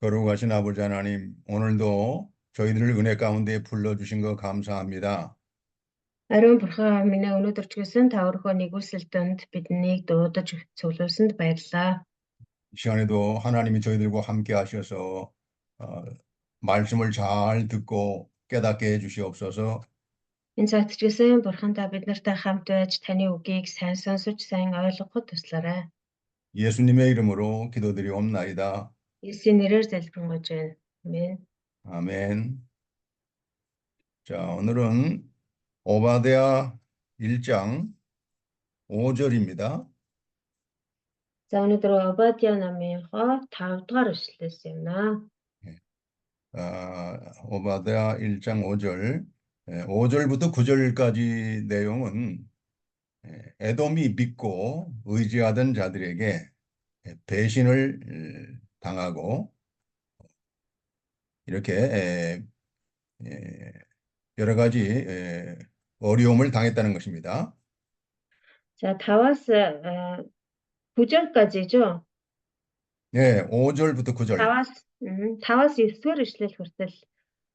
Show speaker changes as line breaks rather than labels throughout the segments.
거룩하신 아버지 하나님, 오늘도 저희들을 은혜 가운데 불러주신 거 감사합니다.
Ариун бурхан минь өнөөдөр ч гэсэн та өөрийнхөө нэгүсэлтэнд биднийг дуудаж цуглуулсанд баярлалаа.
이 시간에도 하나님이 저희들과 함께 하셔서 말씀을 잘 듣고 깨닫게 해주시옵소서.
Энэ цагт ч гэсэн бурхан та бид нартай хамт байж таны үгийг сайн сонсож, сайн ойлгоход туслаарай.
예수님의 이름으로 기도드리옵나이다.
Есүсийн нэрээр залбирanгуйж байна. Амен.
아멘. 자, 오늘은 오바댜 1장 5절입니다.
За өнөөдөр Обадия намынхоо 5 дугаар эшлэлээс юмнаа.
오바댜 1장 5절, 5절부터 9절까지 내용은 에돔이 믿고 의지하던 자들에게 배신을 당하고 이렇게 여러 가지 어려움을 당했다는 것입니다.
За 5-аас 9절까지죠.
네, 5절부터 9절.
5-аас 9-р эшлэл хүртэл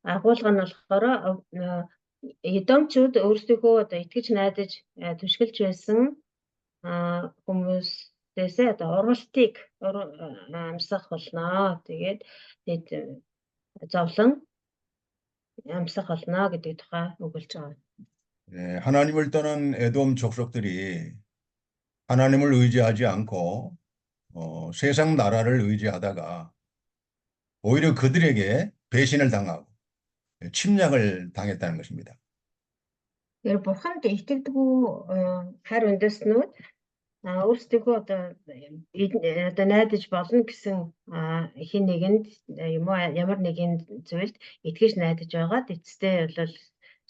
агуулга нь болохоор Эдомчууд өөрсдийнхөө одоо итгэж найдаж түшгэлж байсан хүмүүсээсээ одоо уралтыг амсах болно. Тэгээд зовлон амсах болно гэдэг тухай өгүүлж байгаа.
네, 하나님을 떠난 에돔 족속들이 하나님을 의지하지 않고 세상 나라를 의지하다가 오히려 그들에게 배신을 당하고 침략을 당했다는 것입니다.
Тэр бурханд итгэдэггүй хайр үндэстнүүд өөрсдөө одоо найдаж болно гэсэн хин нэгэнд юм уу ямар нэгэн зүйлд итгэж найдаж байгаад эцэстээ бол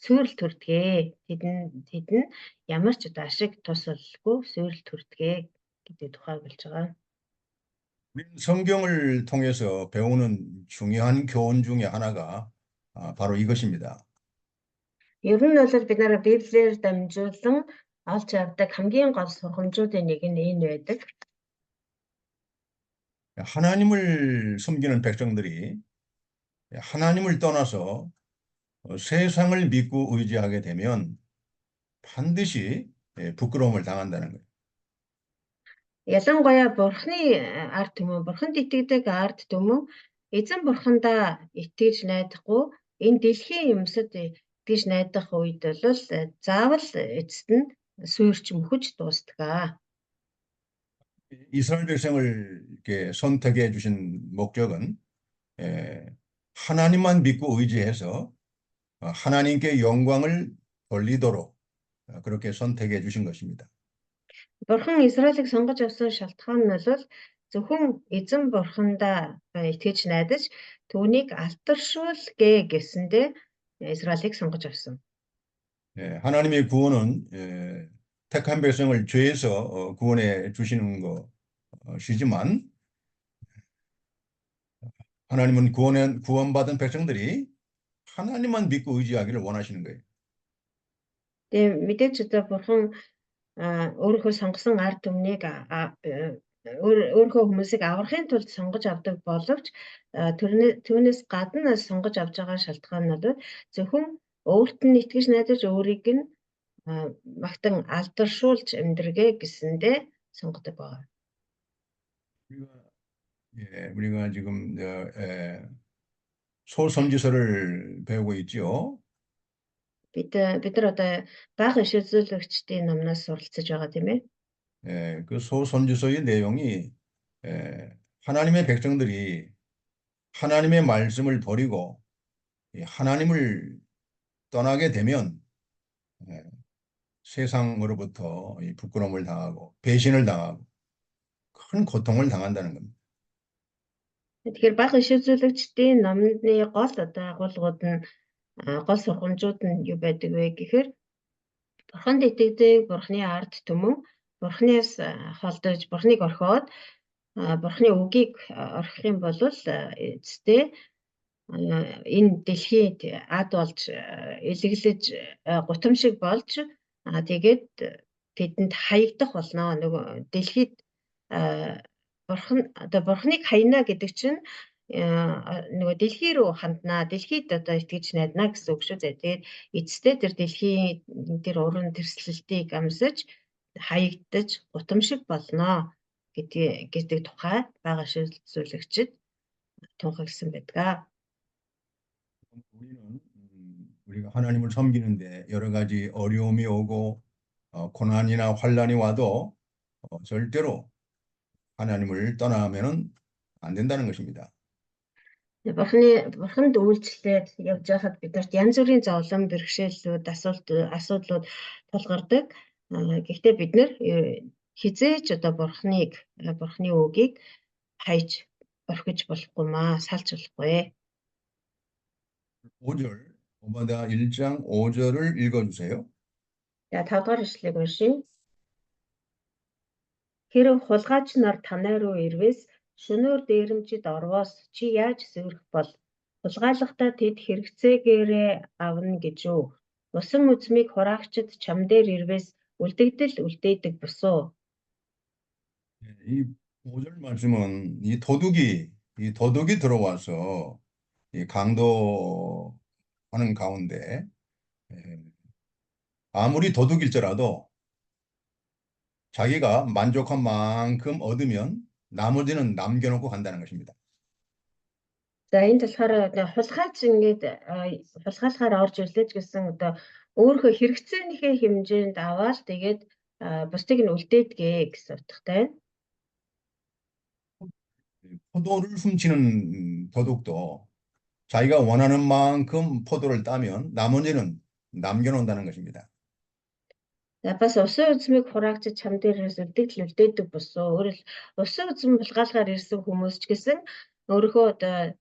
сүрэл төрдгээ. Тэд нь ямар ч одоо ашиг тус олгүй сүрэл төрдгээ гэдэг тухай болж байгаа.
성경을 통해서 배우는 중요한 교훈 중에 하나가 바로 이것입니다.
Ер нь бол бид нараа Библиэр дамжуулан олж авдаг хамгийн гол сургамжуудын нэг нь энэ байдаг.
하나님을 섬기는 백성들이 하나님을 떠나서 세상을 믿고 의지하게 되면 반드시 부끄러움을 당한다는 거예요.
Ялангуяа бурхны ард түмэн, бурханд итгэдэг ард түмэн эзэн бурхандаа итгэж найдахгүй энэ дэлхийн юмсад итгэж найдах үед бол заавал эцэст нь суурч мөхөж дуустдаг.
이스라엘 백성을 이렇게 선택해 주신 목적은 하나님만 믿고 의지해서 하나님께 영광을 돌리도록 그렇게 선택해 주신 것입니다.
Бурхан Израилийг сонгож авсан шалтгаан нь бол зөвхөн эзэн бурхандаа итгэж найдаж түүнийг алдаршуулгээ гэсэндээ Израилийг сонгож авсан.
하나님의 구원은 택한 백성을 죄에서 구원해 주시는 것이지만 하나님은 구원받은 백성들이 하나님만 믿고 의지하기를 원하시는 거예요.
Тэгээ мэдээж одоо бурхан өөрийнхөө сонгосон ард түмнийг өөрийнхөө хүмүүсийг аврахын тулд сонгож авдаг боловч түүнээс гадна сонгож авж байгаа шалтгаан нь бол зөвхөн өөрт нь итгэж найдаж өөрийг нь магтан алдаршуулж амьдргээ гэсэндээ сонгодог байна.
우리가 지금 소선지서를 배우고 있죠.
бид нар одоо бага иш үзүүлэгчдийн номноос суралцж байгаа тийм ээ.
그 소선지서의 내용이 하나님의 백성들이 하나님의 말씀을 버리고 하나님을 떠나게 되면 세상으로부터 부끄러움을 당하고 배신을 당하고 큰 고통을 당한다는 겁니다.
Тэгэхээр бага иш үзүүлэгчдийн номны гол одоо агуулгууд нь гол сургамжууд нь юу байдаг вэ гэхээр бурханд итгэдэг бурхны ард түмэн бурхнаас холдож бурхныг орхиод бурхны үгийг орхих юм бол эцэстээ энэ дэлхийд ад болж илэглэж гутамшиг болж тэгээд тэдэнд хаягдах болно. Нөгөө дэлхийд бурхныг хаягна гэдэг чинь нөгөө дэлхий рүү ханднаа, дэлхийд одоо итгэж найдана гэсэн үг шүү. Тэгээд эцэстээ тэр дэлхийн тэр уран тэрслэлтийг амсаж хаягдаж гутамшиг болно гэдэг тухай бага шүүлэгчид тунхагласан байдаг.
우리가 하나님을 섬기는데 여러 가지 어려움이 오고 고난이나 환란이 와도 절대로 하나님을 떠나면은 안 된다는 것입니다.
Бурханд үйлчлээд явж байхад бидэрт янз бүрийн зовлон, бэрхшээлүүд, асуудлууд тулгардаг. Гэхдээ бид нэр хизээч одоо Бурханы үгийг хайж орхиж болохгүй маа, салж болохгүй.
5절, 오바댜 1장 5절을 읽어주세요.
За 5 дугаар ишлэгийг уншия. Хэрэв хулгайч нар танай руу ирвээс шөнөөр дээрэмжид орвоос чи яаж сэврэх бол хулгайлахдаа тэд хэрэгцээгээрээ авна гэж үү? Усан үзмийг хураагчид чам дээр ирвээс үлдэгдэл үлдээдэг босоо.
이 5절 말씀은 이 도둑이 들어와서 이 강도하는 가운데 아무리 도둑일지라도 자기가 만족한 만큼 얻으면 나머지는 남겨놓고 간다는 것입니다.
За энэ болохоор хулгайч ингээд хулгайлахаар орж ирлээ ч гэсэн одоо өөрөө хэрэгцээнийхээ хэмжээнд аваад тэгээд бусдыг нь үлдээдгээ гэсэн утгатай.
포도를 훔치는 도둑도 자기가 원하는 만큼 포도를 따면 나머지는 남겨놓는다는 것입니다.
За бас усан үзмийг хураагч чам дээрээс үлдээдэг босоо. Өөрөөр усан үзм булгаалахаар ирсэн хүмүүс ч гэсэн өөрийнхөө одоо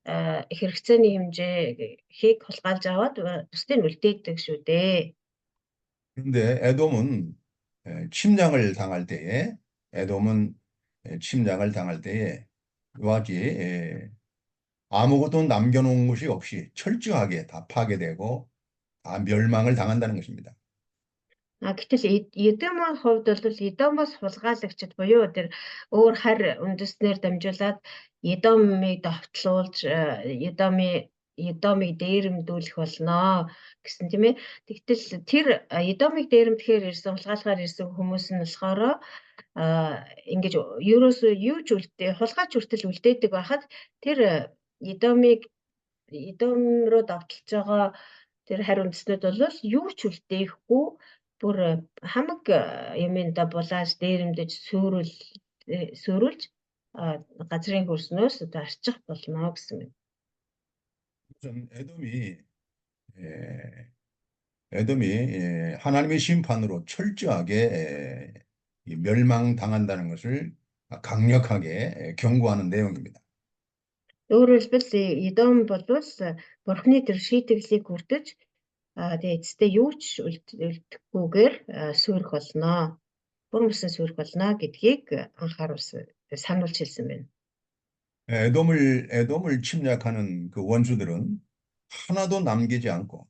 хэрэгцээний хэмжээг хулгайлж аваад бусдыг нь үлдээдэг шүү дээ.
그런데 에돔은 침략을 당할 때에 와지 아무것도 남겨놓은 것이 없이 철저하게 다 파괴되고 다 멸망을 당한다는 것입니다.
Гэтэл Эдомын хувьд бол Эдомоос хулгайлагчид буюу тэр өөр хар үндэснээр дамжуулаад Эдомыг довтлуулж Эдомыг дээрэмдүүлэх болно гэсэн тийм ээ. Тэгтэл тэр Эдомыг дээрэмдэхээр ирсэн хулгайлахаар ирсэн хүмүүс нь болохоор ингэж ерөөсөө хулгайч хүртэл үлдээдэг байхад тэр Эдом руу довтлож байгаа тэр харь үндэстнүүд бол юу ч үлдээхгүй бүр хамаг юмда булааж дээрэмдэж сүрүүлж газрын хөрснөөс одоо арчих болно гэсэн мэт.
에돔이 하나님의 심판으로 철저하게 멸망당한다는 것을 강력하게 경고하는 내용입니다.
Өөрөөр хэлбэл Эдом бол Бурхны тэр шийтгэлийг хүртэж тэгээ эцэстээ юу ч үлдэхгүйгээр сүрэх болно. Бүрмөсөн сүрэх болно гэдгийг сануулж хэлсэн байна.
에돔을 침략하는 그 원수들은 하나도 남기지 않고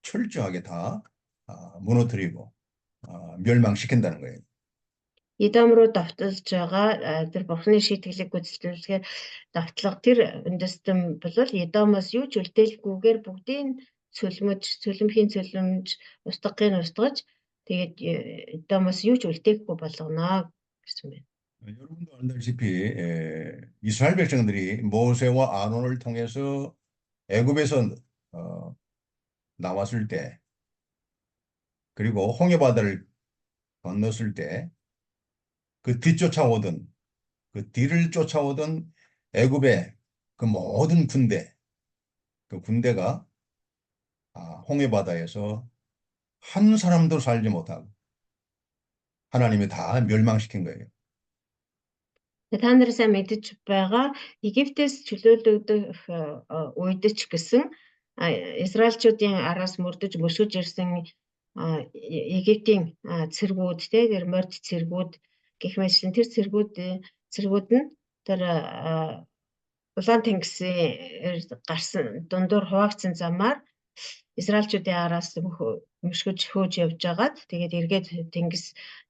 철저하게 다 무너뜨리고 멸망시킨다는 거예요.
Эдом руу давталж байгаа тэр Бурхны шийтгэлийг гүйцэтгүүлэхээр давтлага тэр үндэстэн бол Эдомоос юу ч үлдээлгүйгээр бүгдийг цөлмөхийн цөлмж устгахыг устгаж тэгээд Эдомоос юу ч үлдээхгүй болгоно гэсэн байна.
여러분도 알다시피 이스라엘 백성들이 모세와 아론을 통해서 애굽에서 나왔을 때 그리고 홍해바다를 건넜을 때 그 뒤를 쫓아오던 애굽의 그 모든 그 군대가 홍해바다에서 한 사람도 살지 못하고 하나님이 다 멸망시킨 거예요.
Та нар сайн мэдэж байгаа Египтээс чөлөөлөгдөх үед ч гэсэн Израильчуудын араас мөрдөж мөшгөж ирсэн Египтийн цэргүүд тэр морд цэргүүд гэх мэтлэн тэр цэргүүд нь тэр Улаан тэнгисээр гарсан дундуур хуваагдсан замаар Израильчуудын араас мөшгөж хөөж явж байгаад тэгээд эргээд тэнгис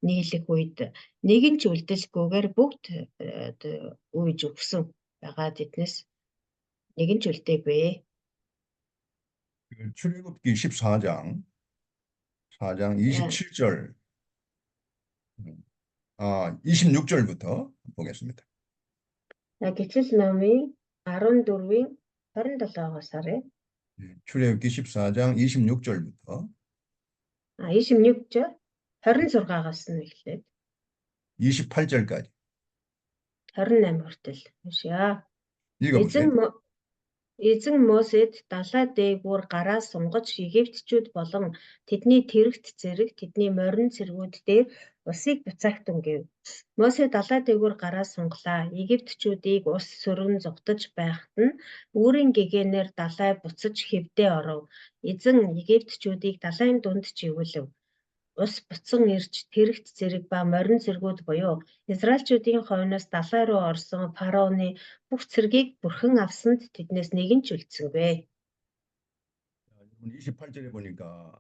нийлэх үед нэг нь ч үлдэлгүйгээр бүгд үйж өгсөн байгаа тэднээс. нэгэн ч үлдээгүй.
출애굽기 14장 27절 26절부터 보겠습니다.
Гитгэл номын 14-ийн 27-оос харъя.
출애굽기 14장 26절부터
26-절 26-аас нь эхлээд
28절까지
28 хүртэл уншъя.
읽어보세요.
Эзэн Мосед далай дээгүүр гараа сунгаж Египтчүүд болон тэдний тэрэгт зэрэг тэдний морин цэргүүд дээр усыг буцаагдсан гэв. Мосе далай дээгүүр гараа сунглаа. Египтчүүдийг ус сөргөн зугтаж байхад нь үүрийн гэгээнээр далай буцаж хэвдээ оров. Эзэн Египтчүүдийг далайн дунд живүүлв. Ус буцан ирж тэрэгт зэрэг ба морин цэргүүд буюу Израильчүүдийн хойноос далай руу орсон фараоны бүх цэргийг бүрхэн авсанд тэднээс нэг нь ч үлдсэнгүй.
28절에 보니까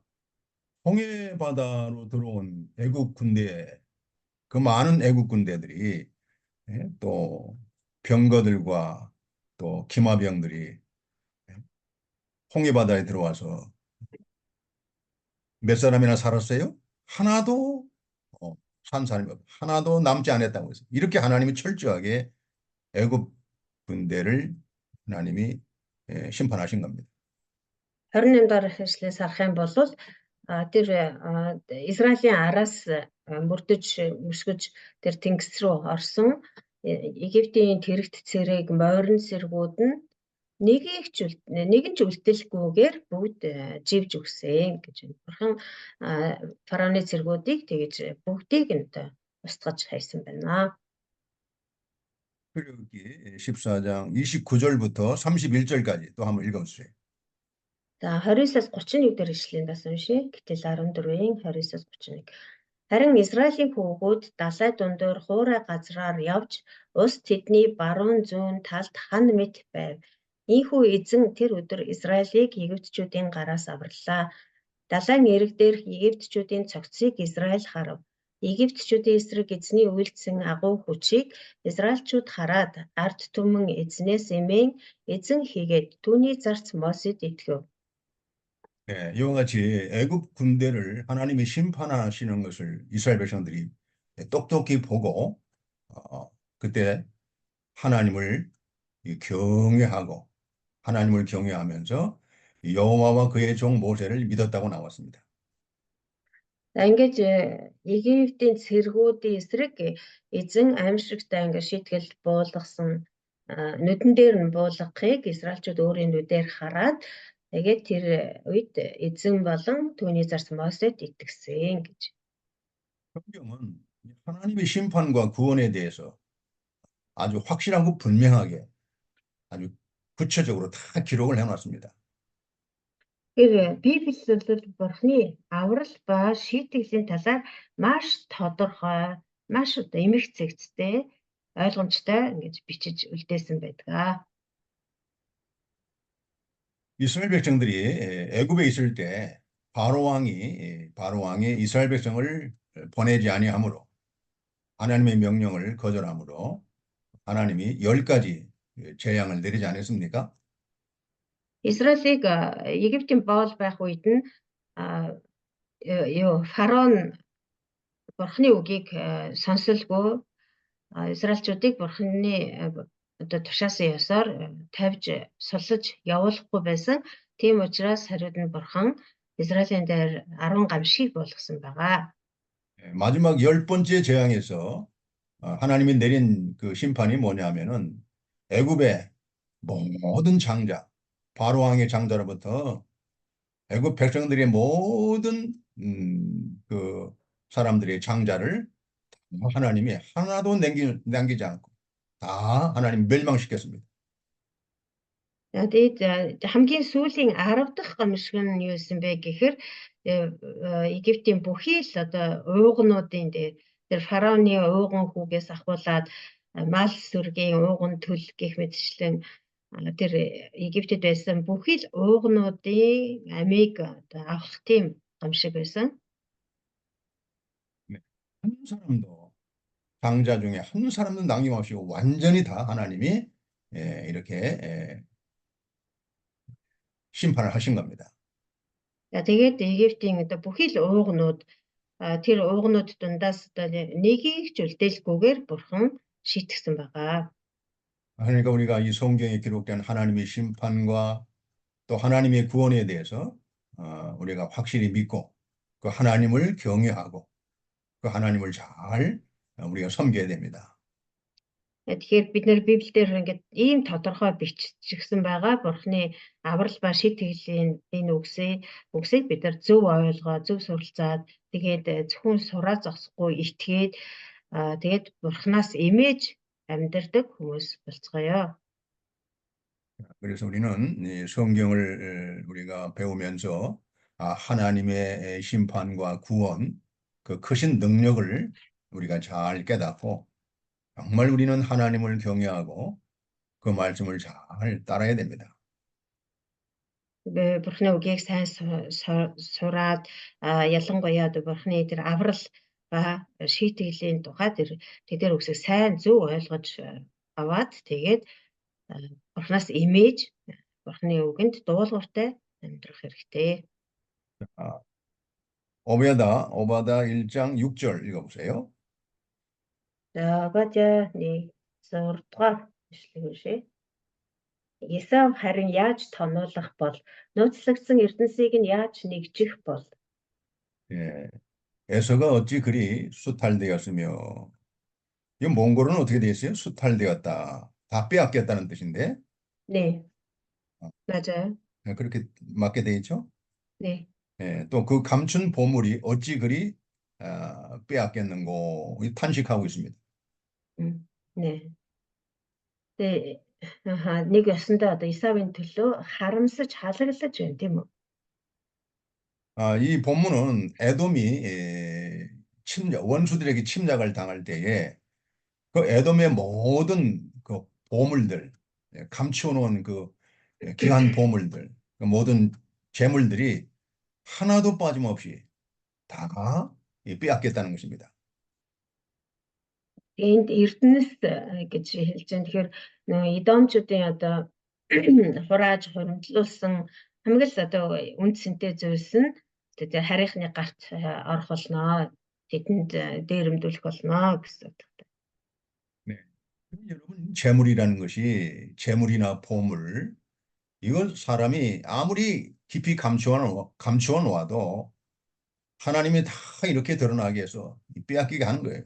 홍해 바다로 들어온 애국 군대, 그 많은 애국 군대들이 또 병거들과 또 기마병들이 홍해 바다에 들어와서 몇 사람이나 살았어요? 하나도 산 사람이 하나도 남지 않았다고 해서 이렇게 하나님이 철저하게 애굽 군대를 하나님이 심판하신 겁니다.
28 дахь хэшлээс харах юм бол тэр Израилийн араас мөрдөж өсгөж тэр тэнгис рүү орсон Египтийн тэрэгт цэрэг морин цэргүүд нь нэг нь ч үлдэлгүйгээр бүгд живж өгсөн гэж байна. Бурхан фараоны цэргүүдийг тэгэж бүгдийг нь устгаж хайсан байна.
출애굽기 14장 29절부터 31절까지 또 한번 읽어주세요.
За 29-аас 31 дээр ишлэлээс уншия. Гэтэл 14-ийн 29-аас 31. Харин Израилийн хүүгүүд далай дундуур хуурай газраар явж ус тэдний баруун зүүн талд хан мэт байв. Ийхүү эзэн тэр өдөр Израилийг Египтчүүдийн гараас авралаа. Далайн эрэг дээрх Египтчүүдийн цогцыг Израиль харав. Египтчүүдийн эсрэг эзний үйлдсэн агуу хүчийг Израильчууд хараад ард түмэн эзнээс эмээн эзэн хийгээд түүний зарц Мосед итгэв.
네, 이와 같이 애굽 군대를 하나님이 심판하시는 것을 이스라엘 백성들이 똑똑히 보고 그때 하나님을 경외하고 하나님을 경외하면서 여호와와 그의 종 모세를 믿었다고 나왔습니다.
За ингэж Египтийн цэргүүдийн эсрэг эзэн аимшигтай ингэ шийтгэл буулгасан нүдэн дээр нь буулгахыг Израильчууд өөрийн нүдээр хараад тэгээд тэр үед эзэн болон түүний зарц Мосед итгэсэн гэж.
성경은 하나님의 심판과 구원에 대해서 아주 확실하고 분명하게 아주 구체적으로 다 기록을 해놨습니다.
Тэгэхээр Библиэлд Бурхны аврал ба шийтгэлийн талаар маш тодорхой, маш эмх зэгцтэй, ойлгомжтой ингэж бичиж үлдээсэн байдаг.
이스라엘 백성들이 애굽에 있을 때 바로 왕이 이스라엘 백성을 보내지 아니하므로 하나님의 명령을 거절하므로 하나님이 10가지 재앙을 내리지 않았습니까?
Израилийг Египтийн боол байх үед нь фараон Бурхны үгийг сонсолгүй Израильчуудыг Бурхны тушаасан ёсоор тавьж суллаж явуулахгүй байсан. Тийм учраас хариуд нь Бурхан Израилийн дээр 10 гамшиг болгосон байгаа.
마지막 10번째 재앙에서 하나님이 내린 그 심판이 뭐냐면은 애굽의 모든 장자, 바로 왕의 장자로부터 애굽 백성들의 모든 그 사람들의 장자를 하나님이 하나도 남기지 않고 다 하나님 멸망시켰습니다.
Тэгээд хамгийн сүүлийн 10 дахь гамшиг нь юу гэсэн бэ гэхээр Египтийн бүхий л уугнуудын дээр фараоны ууган хүүгээс ахуулаад мал сүргийн ууган төлөв гэх мэтчлэн тэр Египтэд байсан бүхий л уугнуудын амийг авах тийм гамшиг байсан.
한 사람도 장자 중에 한 사람도 남김없이 완전히 다 하나님이 이렇게 심판을 하신 겁니다.
За тэгээд Египтийн одоо бүхий л уугнууд тэр уугнууд дундаас одоо нэгийг ч үлдээлгүйгээр бурхан шийтгсэн байгаа.
그러니까 우리가 이 성경에 기록된 하나님의 심판과 또 하나님의 구원에 대해서 우리가 확실히 믿고 그 하나님을 경외하고 그 하나님을 잘 우리가 섬겨야 됩니다.
Тэгэхээр бид нэр Библиэлд ингээд ийм тодорхой бичигдсэн байгаа бурханы аврал ба шийтгэлийн энэ үгсийг бид нар зөв ойлгоо, зөв суралцаад тэгээд зөвхөн сураа зогсохгүй итгээд тэгээд бурханаас имэж амьдардаг хүмүүс болцгоё.
그래서 우리는 이 성경을 우리가 배우면서 하나님의 심판과 구원, 그 크신 능력을 우리가 잘 깨닫고 정말 우리는 하나님을 경외하고 그 말씀을 잘 따라야 됩니다.
Бурхны үгийг сайн сураад ялангуяа бурхны тэр аврал ба шийтгэлийн тухай тэр үгсийг сайн зөв ойлгож аваад тэгээд бурхнаас имэж бурхны үгэнд дуулууртай амьдрах хэрэгтэй.
오바다 1장 6절 읽어보세요.
За Обадя 6 дугаар ишлэг уншъя. Есав харин яаж тоноолох бол нууцлагдсан эрдэнсийг нь яаж нэгжих бол.
예, 에서가 어찌 그리 수탈되었으며 이 몽골은 어떻게 되어 있어요? 수탈되었다. 다 빼앗겼다는 뜻인데
네, 맞아요.
그렇게 맞게 돼 있죠?
네.
예, 또 그 감춘 보물이 어찌 그리 빼앗겼는고 탄식하고 있습니다.
네. 네. нэг ёсондоо одоо Исавын төлөө харамсаж халаглаж байна тийм үү?
이 본문은 에돔이 원수들에게 침략을 당할 때에 그 에돔의 모든 그 보물들, 감추어 놓은 그 귀한 보물들, 그 모든 재물들이 하나도 빠짐없이 다 빼앗겼다는 것입니다.
Энд Эрдэнэс гэж хэлж байна. Тэгэхээр нөгөө Идомчуудын одоо хурааж хуримтлуулсан хамгийн л одоо үнд сэнтэй зүйлс нь тэгээ харийнхны гарт орох болно. Тэдэнд дээрэмдүүлэх болно гэсэн утгатай.
네. 여러분, 재물이라는 것이 재물이나 보물, 이걸 사람이 아무리 깊이 감추어 놓아도 하나님이 다 이렇게 드러나게 해서 빼앗기게 하는 거예요.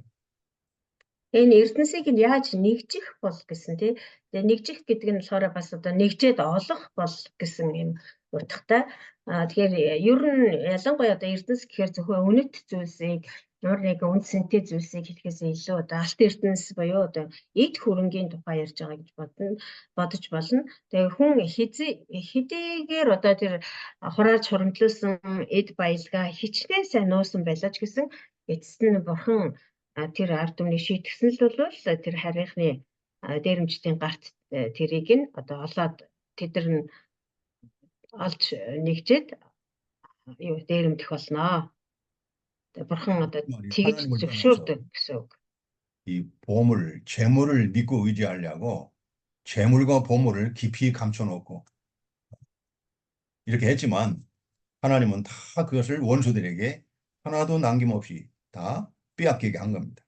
Энэ Эрдэнсийг нь яаж нэгжих бол гэсэн тий. Тэгээ нэгжих гэдэг нь болохоор бас одоо нэгжээд олох бол гэсэн юм утгатай. Тэгэхээр ер нь ялангуяа одоо Эрдэнэс гэхээр зөвхөн үнэт зүйлсийг ямар нэгэн үнд сэнтэй зүйлсийг хэлэхээс илүү одоо алт Эрдэнэс буюу одоо эд хөрөнгийн тухай ярьж байгаа гэж бодож болно. Тэгээ хүн хэдийгээр одоо тэр хурааж хуримтлуулсан эд баялгаа хичнээн сайн нуусан байлаа ч гэсэн эцэст нь бурхан тэр ард түмнийг шийтгсэн л бол тэр харийнхны дээрэмчдийн гарт тэрийг нь одоо олоод тэдэр нь олж нэгжээд юу дээрэмдэх болно. Бурхан одоо тэгж
하나님을
зөвшөөрдөг гэсэн үг.
이 보물, 재물을 믿고 의지하려고 재물과 보물을 깊이 감춰놓고 이렇게 했지만 하나님은 다 그것을 원수들에게 하나도 남김없이 다 빼앗기게 한 겁니다.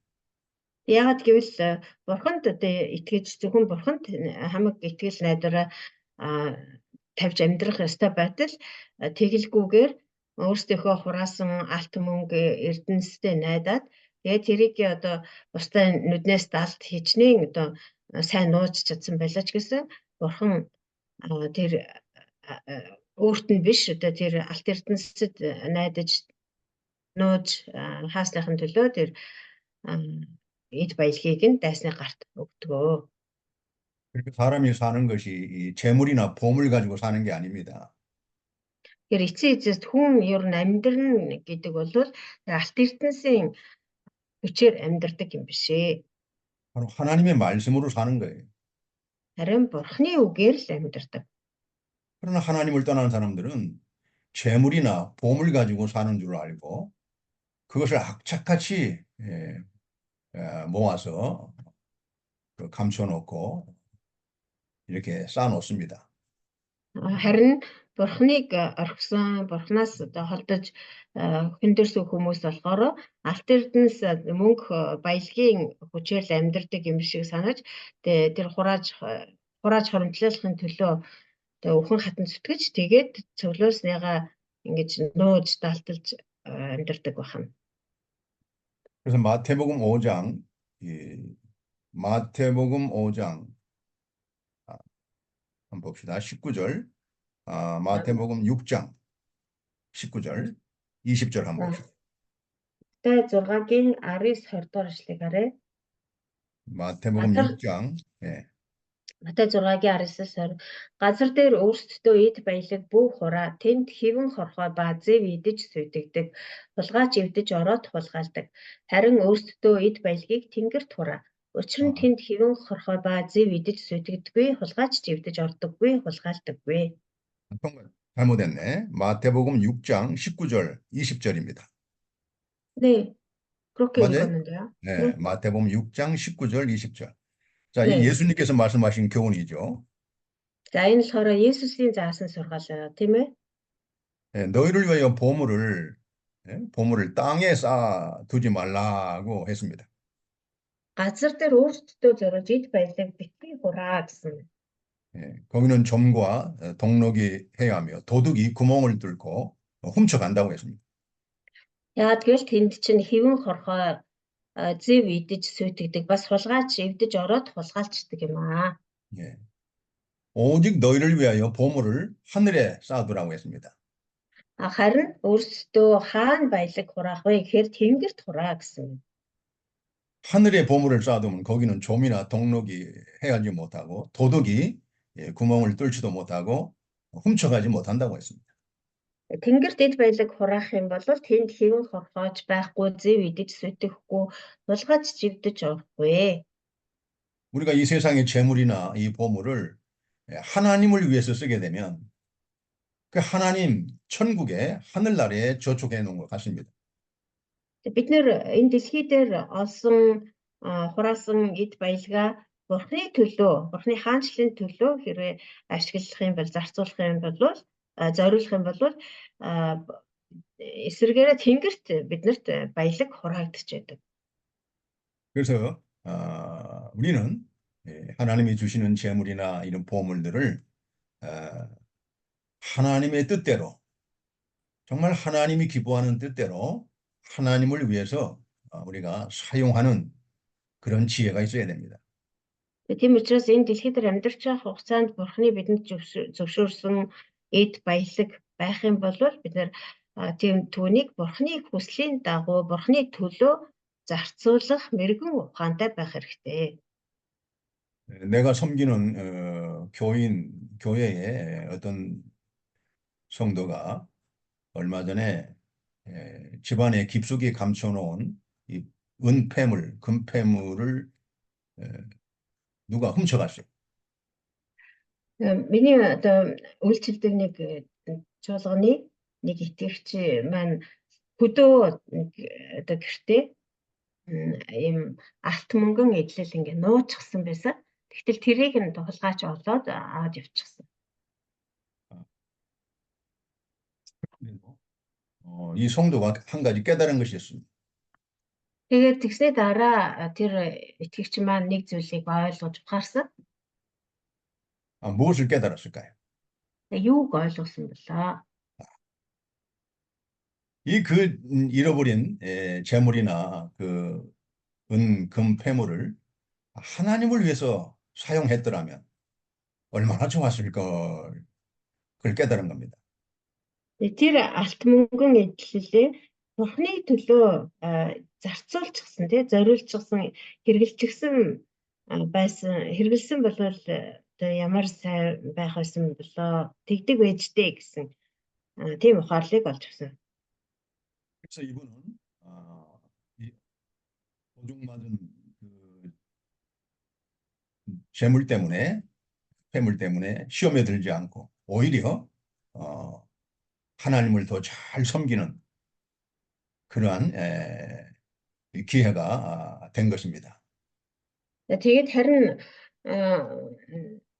Яагаад гэвэл бурханд одоо итгэж зөвхөн бурханд хамаг итгэл найдвараа тавьж амьдрах ёстой байтал тэгэлгүйгээр өөрсдийнхөө хураасан алт мөнгө эрдэнэстэй найдаад тэгээд тэрийг одоо бусдаа нүднээс далд хичнээн одоо сайн нууж чадсан байлаа ч гэсэн бурхан тэр өөрт нь биш одоо тэр алт эрдэнэсэд найдаж нууж хаасныхын төлөө тэр эд баялгийг нь дайсны гарт өгдөгөө.
그렇게 사람이 사는 것이 이 재물이나 보물 가지고 사는 게 아닙니다.
Тэгэхээр эцсийн эцэст хүн ер нь амьдрна гэдэг бол алт эрдэнэсийн хүчээр амьдрдаг юм биш ээ.
바로 하나님의 말씀으로 사는 거예요.
Харин бурхны үгээр л амьдрдаг.
그러나 하나님을 떠난 사람들은 재물이나 보물 가지고 사는 줄 알고 그것을 악착같이 모아서 감춰놓고 이렇게 쌓아놓습니다.
Харин Бурхныг орхисон, Бурхнаас одоо холдож хүндэрсэн хүмүүс болохоор алт эрдэнэс мөнгө баялагын хүчээр л амьдардаг юм шиг санаж тэр хурааж хоромтлуулахын төлөө өхөн хатан зүтгэж тэгээд цуглуулсныгаа ингэж нууж далталж амьдардаг байна.
그래서 마태복음 5장, 마태복음 5장, 한번 봅시다. 19절, 마태복음 6장, 19절, 20절 한번 봅시다.
Матай 6-гийн 19-20 дугаар эшлэгийг харъя.
마태복음
газар
6장, 예.
Матай 6-гийн 19-20 газар дээр өөрсдөө эд баялаг бүх хураа тэнд хэвэн хорхой ба зэв идэж сүйдэгдэг хулгайч эвдэж ороод хулгайлдаг харин өөрсдөө эд баялагийг тэнгэрт хураа учир нь
아,
тэнд хэвэн хорхой ба зэв идэж сүйдэгдэггүй хулгайч эвдэж ордоггүй хулгайлдаггүй.
정말 잘못했네. 마태복음 6장 19절, 20절입니다.
네, 그렇게
맞아요?
읽었는데요.
네,
네,
마태복음 6장 19절, 20절. 자, 이
네.
예수님께서 말씀하신 교훈이죠.
За энэ болохоор Есүсийн заасан сургаал тийм ээ.
예, 너희를 위하여 보물을 땅에 쌓아두지 말라고 했습니다.
Газар дээр өөрсдөө зориулж эд баялаг битгий хураа гэсэн.
예, 거기는 점과 동록이 해야 하며 도둑이 구멍을 뚫고 훔쳐간다고 했습니다.
Яагаад гэвэл тэнд чинь хэвэн хорхой зэв идэж сүйтгэдэг бас хулгайч эвдэж ороод хулгайлцдаг юм аа.
예, 오직 너희를 위하여 보물을 하늘에 쌓아두라고 했습니다.
Харин өөрсдөө хаана баялаг хураах вэ гэхээр тэнгэрт хураа гэсэн.
하늘에 보물을 쌓아두면 거기는 좀이나 동록이 해하지 못하고 도둑이 구멍을 뚫지도 못하고 훔쳐가지 못한다고 했습니다.
Тэнгэрт эд баялаг хураах юм бол тэнд хэвэн хорхойч байхгүй зэв идэж сүйтгэхгүй хулгайч живдэж орохгүй.
우리가 이 세상의 재물이나 이 보물을 하나님을 위해서 쓰게 되면 그 하나님 천국에 하늘나라에 저축해 놓은 것 같습니다.
Бид нэр энэ дэлхий дээр олсон хураасан эд баялгаа Бурхны төлөө, Бурхны хаанчлалын төлөө хэрвээ ашиглах юм бол, зарцуулах юм бол, зориулах юм бол эсвэргээрээ тэнгэрт биднэрт баялаг хураагдж байдаг.
그래서 우리는 하나님이 주시는 재물이나 이런 보물들을 하나님의 뜻대로 정말 하나님이 기뻐하는 뜻대로 하나님을 위해서 우리가 사용하는 그런 지혜가 있어야 됩니다.
Тийм учраас энэ дэлхий дээр амьдарч байх хугацаанд Бурхны бидэнд зөвшөөрсөн эд баялаг байх юм бол бид нэр тийм түүнийг Бурхны хүслийн дагуу Бурхны төлөө зарцуулах мэрэгэн ухаантай байх хэрэгтэй.
내가 섬기는 교회에 어떤 성도가 얼마 전에 집안에 깊숙이 감춰놓은 이 은폐물, 금폐물을 누가 훔쳐갔어요.
Миний одоо үйлчлдэг нэг чуулганы нэг итгэгч маань хөдөө одоо гэртээ ийм алт мөнгөн эдлэл ингээ нууцсан байсан. Тэгтэл тэрийг нь тулгаач олоод аваад явчихсан.
이 성도가 한 가지 깨달은 것이 있습니다.
Тэгээд тэгсний дараа тэр итгэгч маань нэг зүйлийг ойлгож ухаарсан.
무엇을 깨달았을까요?
Юуг ойлгосон болоо?
잃어버린 재물이나 그 금 폐물을 하나님을 위해서 사용했더라면 얼마나 좋았을 걸, 그걸 깨달은 겁니다.
Тэр алт мөнгөн эдлэлээ Бурхны төлөө зарцуулчихсан тий зориулчихсан хэрэгжилчихсэн хэрэгэлсэн бол одоо ямар сайн байх байсан болоо тэгдэг байжтэй гэсэн тийм ухаарлыг олж авсан.
그래서 이분은 이 도둑맞은 그 재물 때문에, 폐물 때문에 시험에 들지 않고 오히려 하나님을 더 잘 섬기는 그러한 기회가 된 것입니다.
Тэгээд харин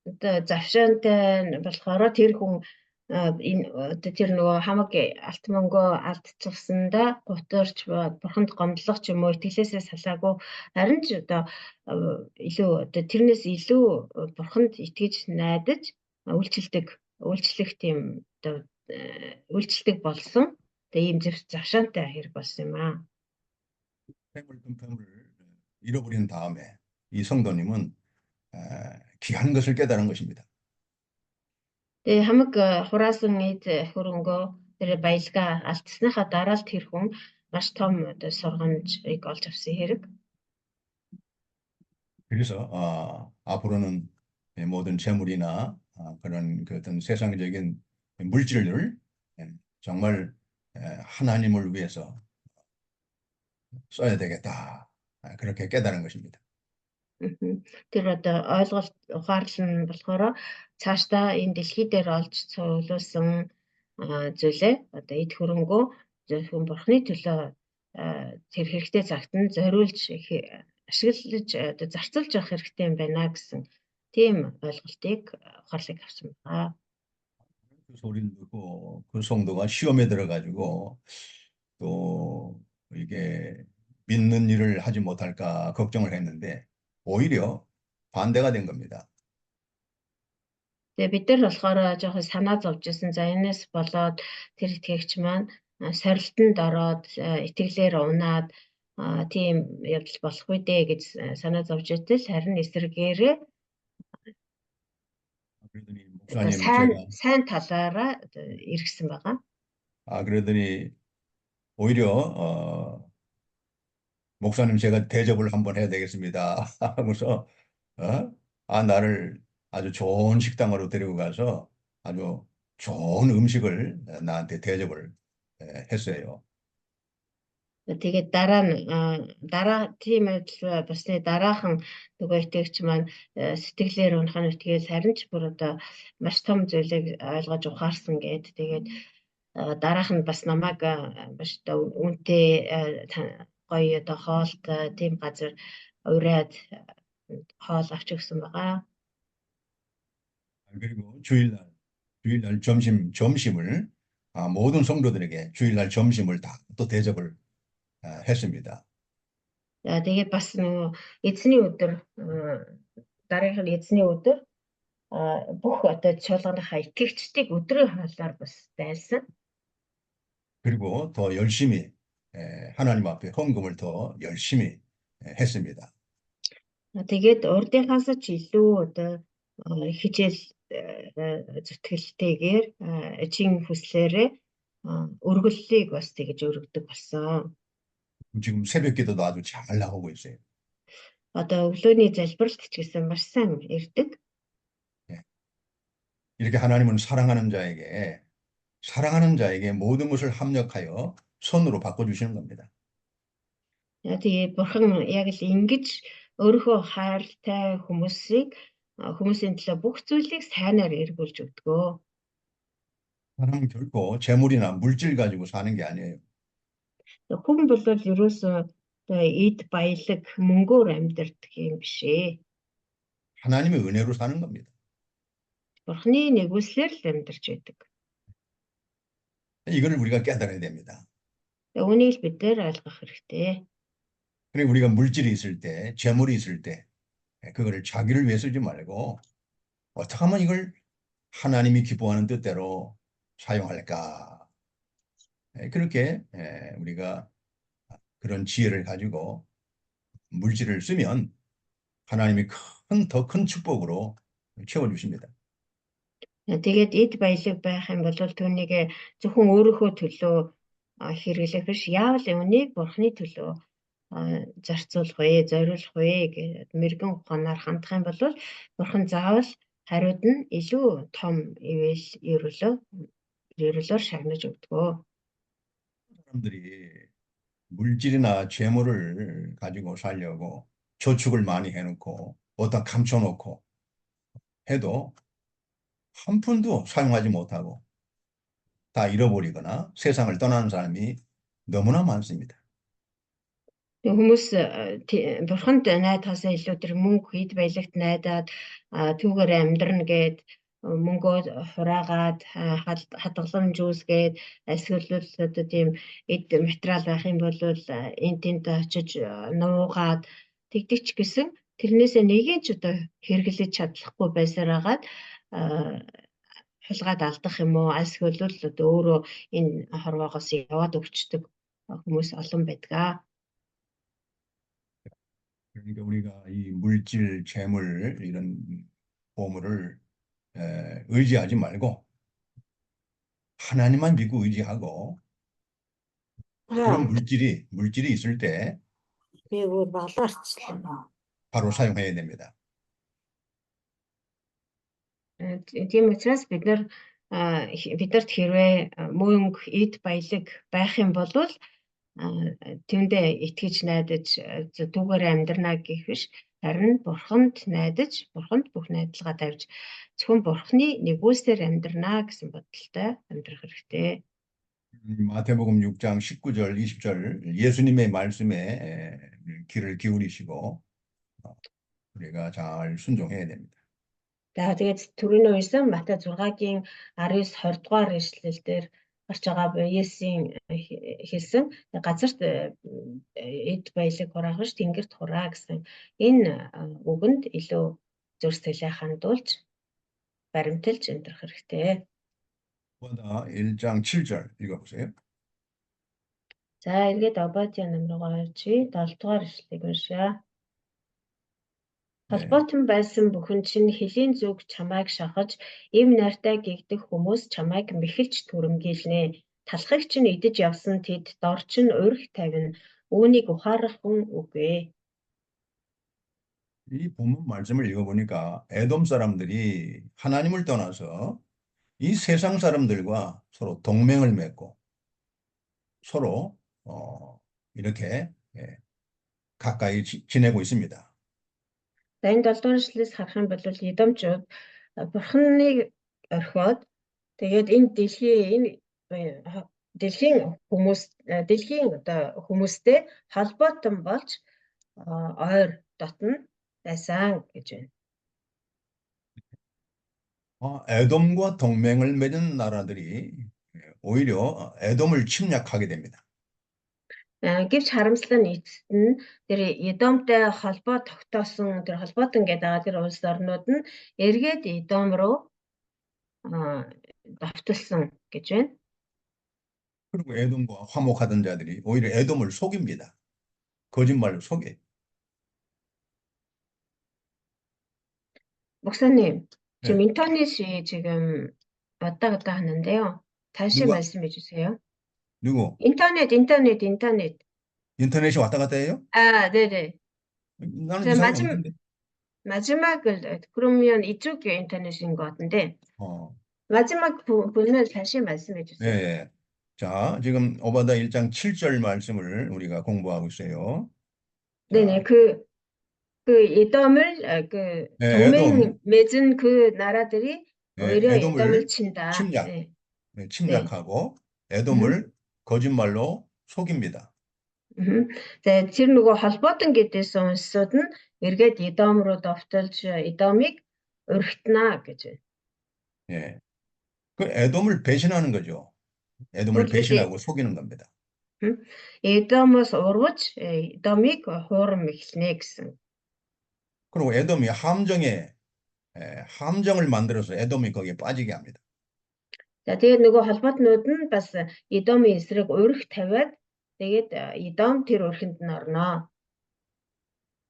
одоо завшаантай болохоор тэр хүн тэр нөгөө хамаг алт мөнгөө алдчихсандаа гутарч бурханд гомдлох ч юм уу итгэлээсээ салаагүй харин ч одоо илүү одоо тэрнээс илүү бурханд итгэж найдаж үйлчлэх тийм одоо үйлчлдэг болсон. Тэгээ ийм завшаантай хэрэг болсон юм аа.
금품을 잃어버린 다음에 이 성도님은 귀한 것을 깨달은 것입니다.
Тэгээ хамаг хураасан эд хөрөнгөө тэр баялгаа алдсныхаа дараа л тэр хүн маш том одоо сургамжийг олж авсан хэрэг.
그래서 앞으로는 모든 재물이나 그런 그 어떤 세상적인 물질을 정말 하나님을 위해서 써야 되겠다. 그렇게 깨달은 것입니다.
Тэр одоо ойлголт ухаарлал нь болохоор цаашдаа энэ дэлхий дээр олж цуглуулсан зүйлээ одоо эд хөрөнгөө зөвхөн бурхны төлөө тэр хэрэгтэй цагт нь зориулж ашиглаж одоо зарцуулж явах хэрэгтэй юм байна гэсэн тийм ойлголтыг ухаарлыг авсан байна.
그 소리를 듣고 그 성도가 시험에 들어가지고 또 이게 믿는 일을 하지 못할까 걱정을 했는데 오히려 반대가 된 겁니다.
Тэгээ бид нар болохоор жоохон санаа зовжсэн. За энэс болоод тэр итгэгч маань сорилтонд ороод итгэлээр унаад тийм явдал болох үү дээ гэж санаа зовж итэл харин эсрэгээрээ
그러더니 목사님 제가
сайн талаараа эргэсэн байгаа.
그러더니 오히려 목사님 제가 대접을 한번 해야 되겠습니다. 하고서 나를 아주 좋은 식당으로 데리고 가서 아주 좋은 음식을 나한테 대접을 했어요.
Тэгээд дараа тийм ажил басны дараахан нөгөө итгэгч маань сэтгэлээр унах нь тэгээд харин ч бүр одоо маш том зүйлийг ойлгож ухаарсан гээд тэгээд дараах нь бас намайг маш үнэтэй гоё одоо хоолт тийм газар ураад хоол авч өгсөн байгаа.
그리고 주일날 점심을 모든 성도들에게 주일날 점심을 다 또 대접을 했습니다.
Тэгээд бас нөгөө эзний өдөр дараагийнх нь эзний өдөр бүх одоо чуулганыхаа итгэгчдийг өдрийн хоолоор бас байлсан.
그리고 더 열심히 하나님 앞에 헌금을 더 열심히 했습니다.
Тэгээд урдынхаас ч илүү одоо хичээл зүтгэлтэйгээр чин хүслээрээ өргөллийг бас тэгж өргөдөг болсон.
지금 새벽기도도 아주 잘 나오고 있어요.
Одоо өглөөний залбиралт ч гэсэн маш сайн ирдэг.
이렇게 하나님은 사랑하는 자에게 모든 것을 합력하여 선으로 바꿔주시는 겁니다.
Тэгээ бурхан яг л ингэж өөрийнхөө хайртай хүмүүсийн төлөө бүх зүйлийг сайнаар эргүүлж өгдөг.
사람은 결코 재물이나 물질 가지고 사는 게 아니에요.
Хүн бол ерөөсөө эд баялаг мөнгөөр амьдардаг юм биш ээ.
하나님의 은혜로 사는 겁니다.
Бурханы нэгүслэр л амьдарч байдаг.
이거를 우리가 깨달아야 됩니다.
Үүнийг бид нэр ойлгох хэрэгтэй.
그리고 우리가 물질이 있을 때, 재물이 있을 때, 그거를 자기를 위해 쓰지 말고 어떻게 하면 이걸 하나님이 기뻐하는 뜻대로 사용할까? 그렇게 우리가 그런 지혜를 가지고 물질을 쓰면 하나님이 더 큰 축복으로 채워주십니다.
Тэгээд эд баялаг байх юм бол түүнийг зөвхөн өөрийнхөө төлөө хэрэглэх биш, яавал үүнийг бурхны төлөө зарцуулах вэ, зориулах вэ гэдэг мэрэгэн ухаанаар хандах юм бол бурхан заавал хариуд нь илүү том ерөөлөөр шагнаж өгдөг.
사람들이 물질이나 재물을 가지고 살려고 저축을 많이 해놓고 어디다 감춰놓고 해도 한 푼도 사용하지 못하고 다 잃어버리거나 세상을 떠나는 사람이 너무나 많습니다.
Хүмүүс бурханд найдахаас илүү тэр мөнгө хэд баялагт найдаад түүгээр амьдрна гэд мөнгөө хураагаад хадгаламж үүсгээд эсвэл одоо тийм эд материал байх юм бол энэ тэнд очиж нуугаад тэгдэг ч гэсэн тэрнээсээ нэгийг ч одоо хэрэглэж чадлахгүй байсаар хагаад хулгайд алдах юм уу эсвэл одоо өөрөө энэ хорвоогоос яваад өвчтөг хүмүүс олон байдаг.
그러니까 우리가 이 물질, 재물 이런 보물을 의지하지 말고 하나님만 믿고 의지하고 그런 물질이 있을 때
Би өөр болоорчлаа.
바로 사용해야 됩니다.
Тийм учраас биднэрт хэрвээ мөнгө, эд баялаг байх юм бол тэндээ итгэж найдаж түүгээр амьдрна гэх биш, харин бурханд найдаж, бурханд бүх найдалгаа тавьж зөвхөн бурханы нэгүсээр амьдрна гэсэн бодолтой амьдрах хэрэгтэй.
마태복음 6장 19절, 20절 예수님의 말씀에 귀를 기울이시고 우리가 잘 순종해야 됩니다.
За тэгээд түрүүний уншсан Матай 6-гийн 19-20 дугаар ишлэл дээр гарч байгаа Есүсийн хэлсэн газарт эд баялаг хураах биш тэнгэрт хураа гэсэн энэ үгэнд илүү зүр сэтгэлээ хандуулж баримталж амьдрах хэрэгтэй.
오바다 1장 7절 읽어보세요.
За эргээд Обадия номроо орчи 7 дугаар ишлэлийг уншаа. Холбоотон байсан бүхэн чинь хөлийн зүг чамайг шахаж, эм найртай гэгдэх хүмүүс чамайг мэхэлж түрэмгийлнэ. Талхагч нь идэж явсан тэд дорч нь урих тавина. Үүнийг ухаарах хүн үгүй.
이 본문 말씀을 읽어보니까 에돔 사람들이 하나님을 떠나서 이 세상 사람들과 서로 동맹을 맺고 서로 이렇게 가까이 지내고 있습니다.
За энэ 7 дугаар ишлээс харах юм бол Эдомчууд бурхныг орхиод тэгээд энэ дэлхийн хүмүүстэй холбоотон болж ойр дотно байсан гэж байна.
에돔과 동맹을 맺은 나라들이 오히려 에돔을 침략하게 됩니다.
Гэвч харамслал нь эцэст нь тэр Эдомтой холбоо тогтоосон тэр холбоотон гэдэг тэр улс орнууд нь эргээд Эдом руу давталсан гэж байна.
그리고 에돔과 화목하던 자들이 오히려 에돔을 속입니다. 거짓말로 속여.
목사님, 지금 인터넷이 지금 왔다 갔다 하는데요. 다시
누가?
말씀해 주세요.
누구?
인터넷.
인터넷이 왔다 갔다 해요?
아, 네네.
나는 이상한 거 없는데.
마지막을 그러면 이쪽 인터넷인 것 같은데 마지막 부분을 다시 말씀해 주세요.
네. 자, 지금 오바다 1장 7절 말씀을 우리가 공부하고 있어요.
네네. 그 에돔을 동맹 맺은 그 나라들이 오히려 에돔을 친다.
침략하고 에돔을 거짓말로 속입니다.
За тэр нөгөө холбоотон гэдээс унсууд нь эргээд Эдом руу довтолж Эдомыг өргөтнө гэж байна.
예. 그 에돔을 배신하는 거죠. 에돔을 배신하고 속이는 겁니다.
Эдомоос урвж Эдомыг хуурам эхлэнэ гэсэн.
그리고 에돔이 함정을 만들어서 에돔이 거기에 빠지게 합니다.
За тэгээд нөгөө холбоотнууд нь бас Эдомын эсрэг урих тавиад тэгээд Эдом тэр өрхөнд нь орно.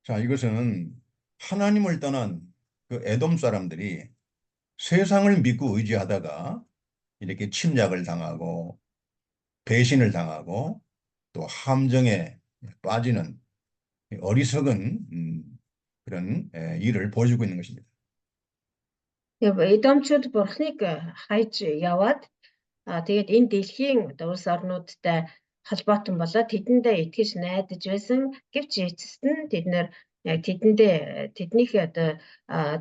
자, 이것은 하나님을 떠난 그 에돔 사람들이 세상을 믿고 의지하다가 이렇게 침략을 당하고 배신을 당하고 또 함정에 빠지는 어리석은 그런 일을 보여주고 있는 것입니다.
Эдомчууд бурхныг хайж яваад тэгээд энэ дэлхийн улс орнуудтай холбоотон болоод тэдэндээ итгэж найдаж байсан гэвч эцэст нь тэд нэр яг тэднийхээ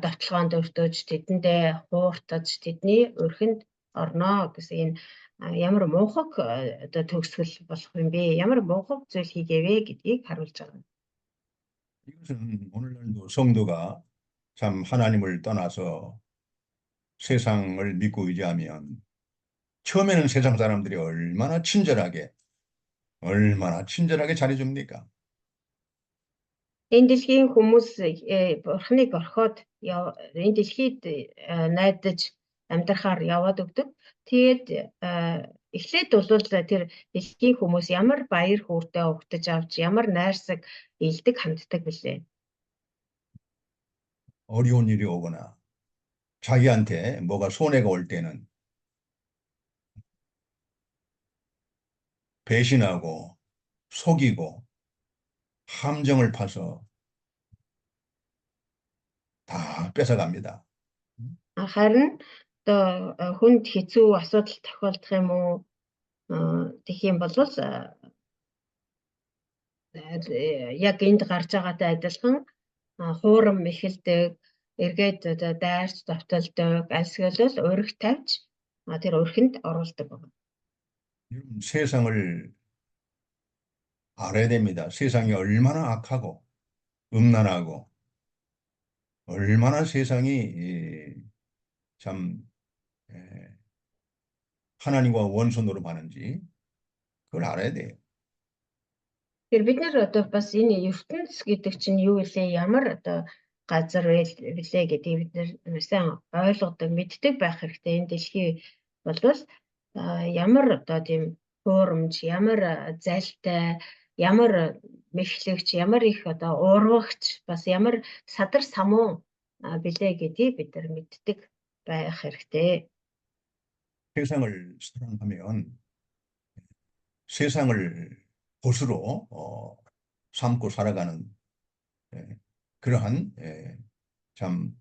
давталгаанд өртөж тэдэндээ хууртаж тэдний өрхөнд орно гэсэн энэ ямар муухай төгсгөл болох юм бэ? Ямар муухай зүйл хийгээвэ гэдгийг харуулж байгаа.
이것은 오늘날도 성도가 참 하나님을 떠나서 세상을 믿고 의지하면 처음에는 세상 사람들이 얼마나 친절하게 잘해줍니까?
Энэ дэлхийн хүмүүс бурхныг орхиод энэ дэлхийд найдаж амьдрахаар яваад өгдөг. Тэгээд эхлээд бол тэр дэлхийн хүмүүс ямар баяр хөөртэй угтаж авч ямар найрсаг илдэг ханддаг билээ.
어려운 일이 오거나 자기한테 뭐가 손해가 올 때는 배신하고 속이고 함정을 파서 다 뺏어갑니다.
Харин одоо хүнд хэцүү асуудал тохиолдох юм уу гэх юм бол яг энд гарч байгаатай адилхан хуурам эхэлдэг, эргээд одоо дайрч давталдаг, альсгалал уриг тавьж тэр өрхөнд оруулдаг байна.
여러분, 세상을 알아야 됩니다. 세상이 얼마나 악하고 음란하고 얼마나 세상이 참 하나님과 원수 노릇하는지 그걸 알아야 돼요.
Тэр бид нар одоо бас энэ ертөнц гэдэг чинь юу вэ? Ямар одоо газар вэ гэдгийг бид нар сайн ойлгодог, мэддэг байх хэрэгтэй. Энэ дэлхий болвол ямар одоо тийм хуурамч, ямар зайлтай, ямар мэхлэгч, ямар их одоо урвагч, бас ямар садар самуу билээ гэдгийг бид нар мэддэг байх хэрэгтэй.
세상을 사랑하면 세상을 보수로 삼고 살아가는 그러한 참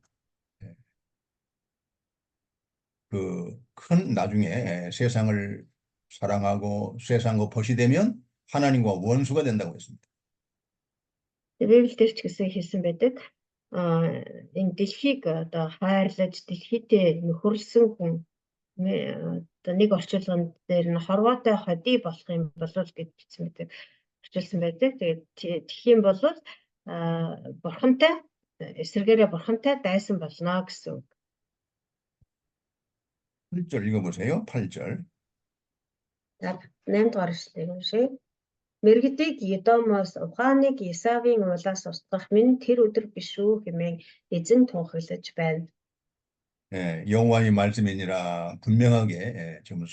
그 큰 나중에 세상을 사랑하고 세상과 벗이 되면 하나님과 원수가 된다고 했습니다.
Библиэлд ч гэсэн хэлсэн байдаг. Энэ дэлхийг одоо хайрлаж дэлхийдээ нөхөрлсөн хүн одоо нэг орчуулган дээр нь хорвоотой ходи болох юм болов гэж бичсэн байдаг. Орчуулсан байдаг. Тэгээд тэгэх юм бол бурхантай эсрэгээрээ бурхантай дайсан болно гэсэн үг.
8절 읽어보세요. 8절.
8 дугаар эшлэгийг уншъя. Мэргэдийг Едомоос ухааныг Исавийн уулаас устгах минь тэр өдөр биш үү хэмээн эзэн тунхаглаж байна.
여호와의 말씀이니라 분명하게 지금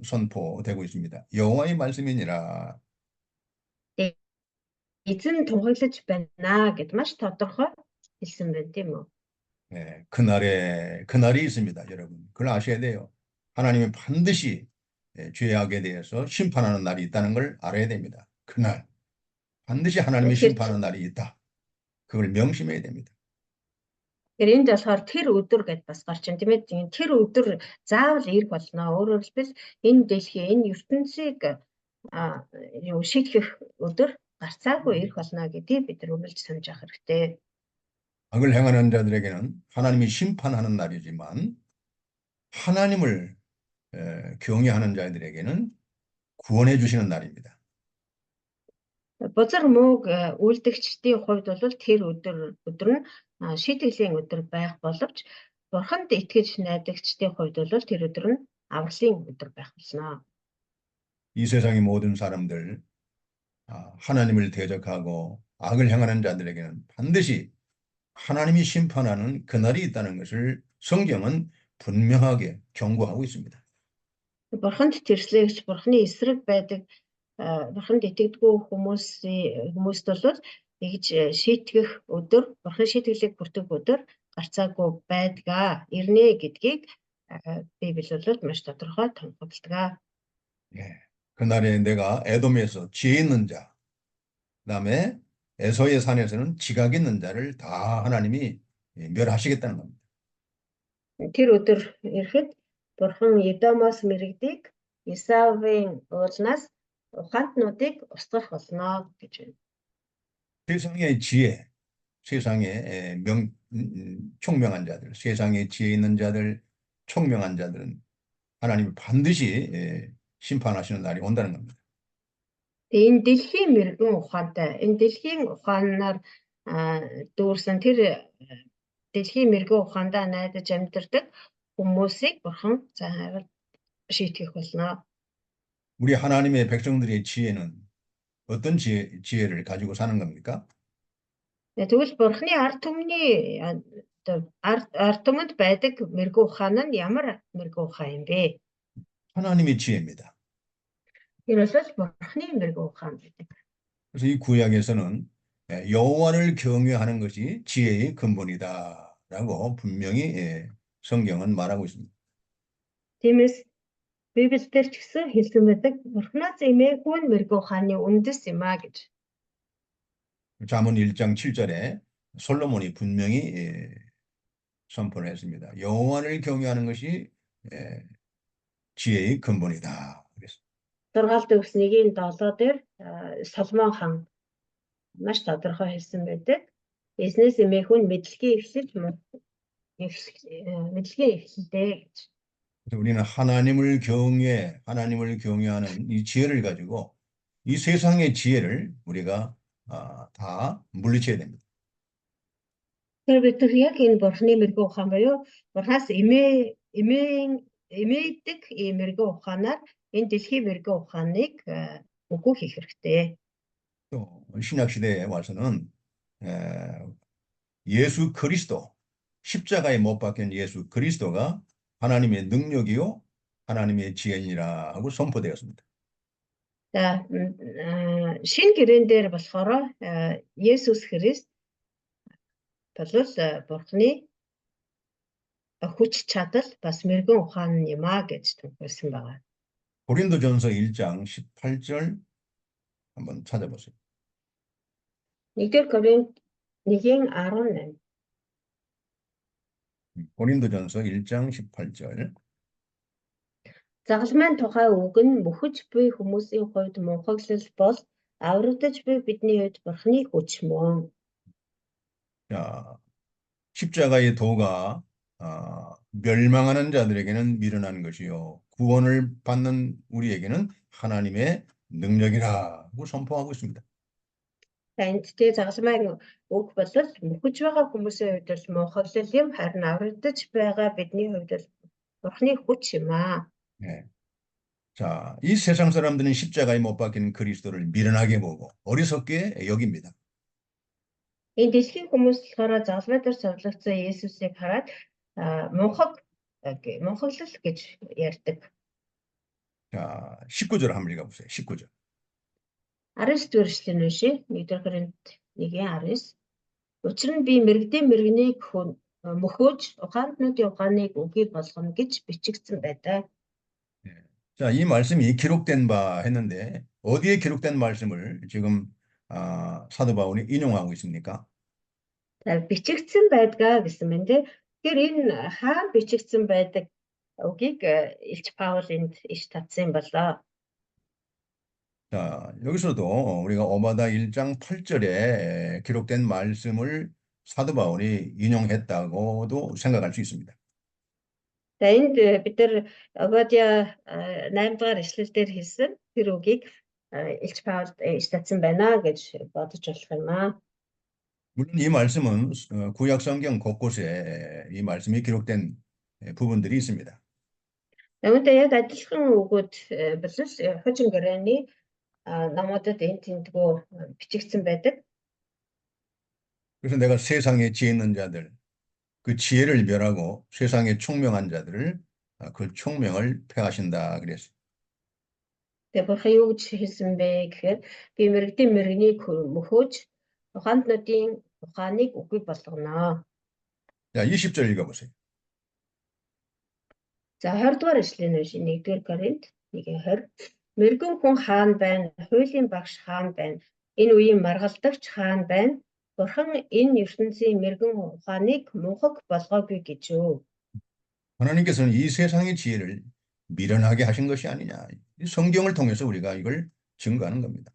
선포되고 있습니다. 여호와의 말씀이니라.
эзэн тунхаглаж байна гэд маш тодорхой хэлсэн байна тийм үү?
그날이 있습니다, 여러분. 그걸 아셔야 돼요. 하나님이 반드시 죄악에 대해서 심판하는 날이 있다는 걸 알아야 됩니다. 그날 반드시 하나님이 심판하는 날이 있다. 그걸 명심해야 됩니다.
Энд болохоор тэр өдөр гэд бас гарч ин тийм ээ. Тэр өдөр заавал ирэх болно. Өөрөөр хэлбэл энэ дэлхий, энэ ертөнцийг шийдэх өдөр гарцаагүй ирэх болно гэдгийг бид нар үргэлж санаж авах хэрэгтэй.
악을 행하는 자들에게는 하나님이 심판하는 날이지만 하나님을 경외하는 자들에게는 구원해 주시는 날입니다.
Бузар мууг үйлдэгчдийн хувьд бол тэр өдөр нь шийтгэлийн өдөр байх боловч бурханд итгэж найдагчдийн хувьд бол тэр өдөр нь авралын өдөр байх болно.
이 세상의 모든 사람들 하나님을 대적하고 악을 행하는 자들에게는 반드시 하나님이 심판하는 그날이 있다는 것을 성경은 분명하게 경고하고 있습니다.
Бурханд тэрслэгч бурханы эсрэг байдаг бурханд итгэдэггүй хүмүүст бол тэгж шийтгэх өдөр, бурхан шийтгэлийг бүртгэх өдөр гарцаагүй байдгаа, ирнэ гэдгийг Библи бол маш тодорхой тунхагладаг.
그날에 내가 에돔에서 지혜 있는 자, 그다음에 에서의 산에서는 지각 있는 자를 다 하나님이 멸하시겠다는 겁니다.
Тэр өдөр ирэхэд бурхан Едомоос мэргэдийг Исавийн уулнаас ухаантнуудыг устгах болно гэж байна.
세상의 지혜, 세상의 총명한 자들, 세상에 지혜 있는 자들, 총명한 자들은 하나님이 반드시 심판하시는 날이 온다는 겁니다.
Энэ дэлхийн мэрэгэн ухаантай, энэ дэлхийн ухаанаар дүүрсэн тэр дэлхийн мэрэгэн ухаандаа найдаж амьдардаг хүмүүсийг бурхан заавал шийтгэх болно.
우리 하나님의 백성들의 지혜는 어떤 지혜를 가지고 사는 겁니까?
Тэгвэл бурханы ард түмний ард түмэнд байдаг мэрэгүү ухаан нь ямар мэрэгүү ухаан юм бэ?
하나님의 지혜입니다.
Тэр бол бурханы мэрэгүү ухаан байдаг.
그래서 이 구약에서는 여호와를 경외하는 것이 지혜의 근본이다라고 분명히 성경은 말하고 있습니다.
Тиймээс Библиэлд ч гэсэн хэлсэн байдаг бурханаас эмээгүй нь мэрэгүү ухааны үндэс юм а гэж.
잠언 1장 7절에 솔로몬이 분명히 선포를 했습니다. 여호와를 경외하는 것이 지혜의 근본이다. 그랬습니다.
6-р төгсгийн 7 дээр Соломон хан маш тодорхой хэлсэн байдаг. Эзнээс эмээгүй нь мэдлэгийн эхлэлтэй гэж.
그래서 우리는 하나님을 경외하는 이 지혜를 가지고 이 세상의 지혜를 우리가 다 물리쳐야 됩니다.
Тэр бид нар яг энэ бурханы мэрэгүү ухаан буюу бурханаас эмээдэг ийм мэрэгүү ухаанаар энэ дэлхийн мэрэгүү ухааныг үгүй хийх хэрэгтэй.
또 신약 시대에 와서는 예수 그리스도 십자가에 못 박힌 예수 그리스도가 하나님의 능력이요 하나님의 지혜니라 하고 선포되었습니다.
За шинэ гэрэн дээр болохоор Есүс Христ бол бурханы хүч чадал бас мэрэгэн ухаан юм а гэж төгссөн байна.
고린도전서 1장 18절 한번 찾아보세요.
1-р Коринт 1:18.
고린도전서 1장 18절.
Загалмайн тухай үг нь мөхөж буй хүмүүсийн хувьд мунхаглал бол аврагдаж буй бидний хувьд бурханы хүч мөн.
자, 십자가의 도가 멸망하는 자들에게는 미련한 것이요 구원을 받는 우리에게는 하나님의 능력이라고 선포하고 있습니다.
Энд тэ загалмайн үг бол мөхөж байгаа хүмүүсийн хувьд бол мунхаглал юм, харин аврагдаж байгаа бидний хувьд бол бурханы хүч юм аа.
네. 자, 이 세상 사람들은 십자가에 못 박힌 그리스도를 미련하게 보고 어리석게 여깁니다.
Энэ дэлхийн хүмүүс болохоор загалмай дээр цовдлогдсон Есүсийг хараад мунхаглал гэж ярьдаг.
자, 19절 한번 읽어보세요. 19절.
19-р эшлэл нь шээ 1-р Коринт 1:19. Учир нь би мэрэгдээ мэрэгнийг мөхөөж ухаантнуудын ухааныг үгүй болгоно гэж бичигдсэн байдаг.
자, 이 말씀이 기록된 바 했는데 어디에 기록된 말씀을 지금 사도 바울이 인용하고 있습니까?
За бичигдсэн байдгаа гэсэн мэт те. Тэгэхээр энэ хаан бичигдсэн байдаг үгийг Илч Паул энд иш татсан болоо.
자, 여기서도 우리가 오바다 1장 8절에 기록된 말씀을 사도 바울이 인용했다고도 생각할 수 있습니다.
За энд бид нар Обадя 8-р эшлэл дээр хэлсэн тэр үгийг Илч Паул иш татсан байна гэж бодож болох юм аа.
물론 이 말씀은 구약 성경 곳곳에 이 말씀이 기록된 부분들이 있습니다.
Үүнтэй яг адилхан үгүүд болов хожин гэрээний намуудад энэ тентгүү бичигдсэн байдаг.
그래서 내가 세상에 지혜 있는 자들 그 지혜를 멸하고 세상에 총명한 자들을 그 총명을 폐하신다 그랬어요.
Тэгээ бурхан юу гэж хэлсэн бэ гэхээр би мэрэгдийн мэрэгнийг мөхөөж ухаантнуудын ухааныг үгүй болгоно.
자, 20절 읽어보세요.
За 20-р эшлэл нь 1-р Коринт 1:20. Мэрэгэн хүн хаан байна, хуулийн багш хаан байна. Энэ үеийн маргалдагч хаан байна. Бурхан энэ ертөнцийн мэрэгэн ухааныг мунхаг болгоогүй гэж юу?
하나님께서는 이 세상의 지혜를 미련하게 하신 것이 아니냐. 이 성경을 통해서 우리가 이걸 증거하는 겁니다.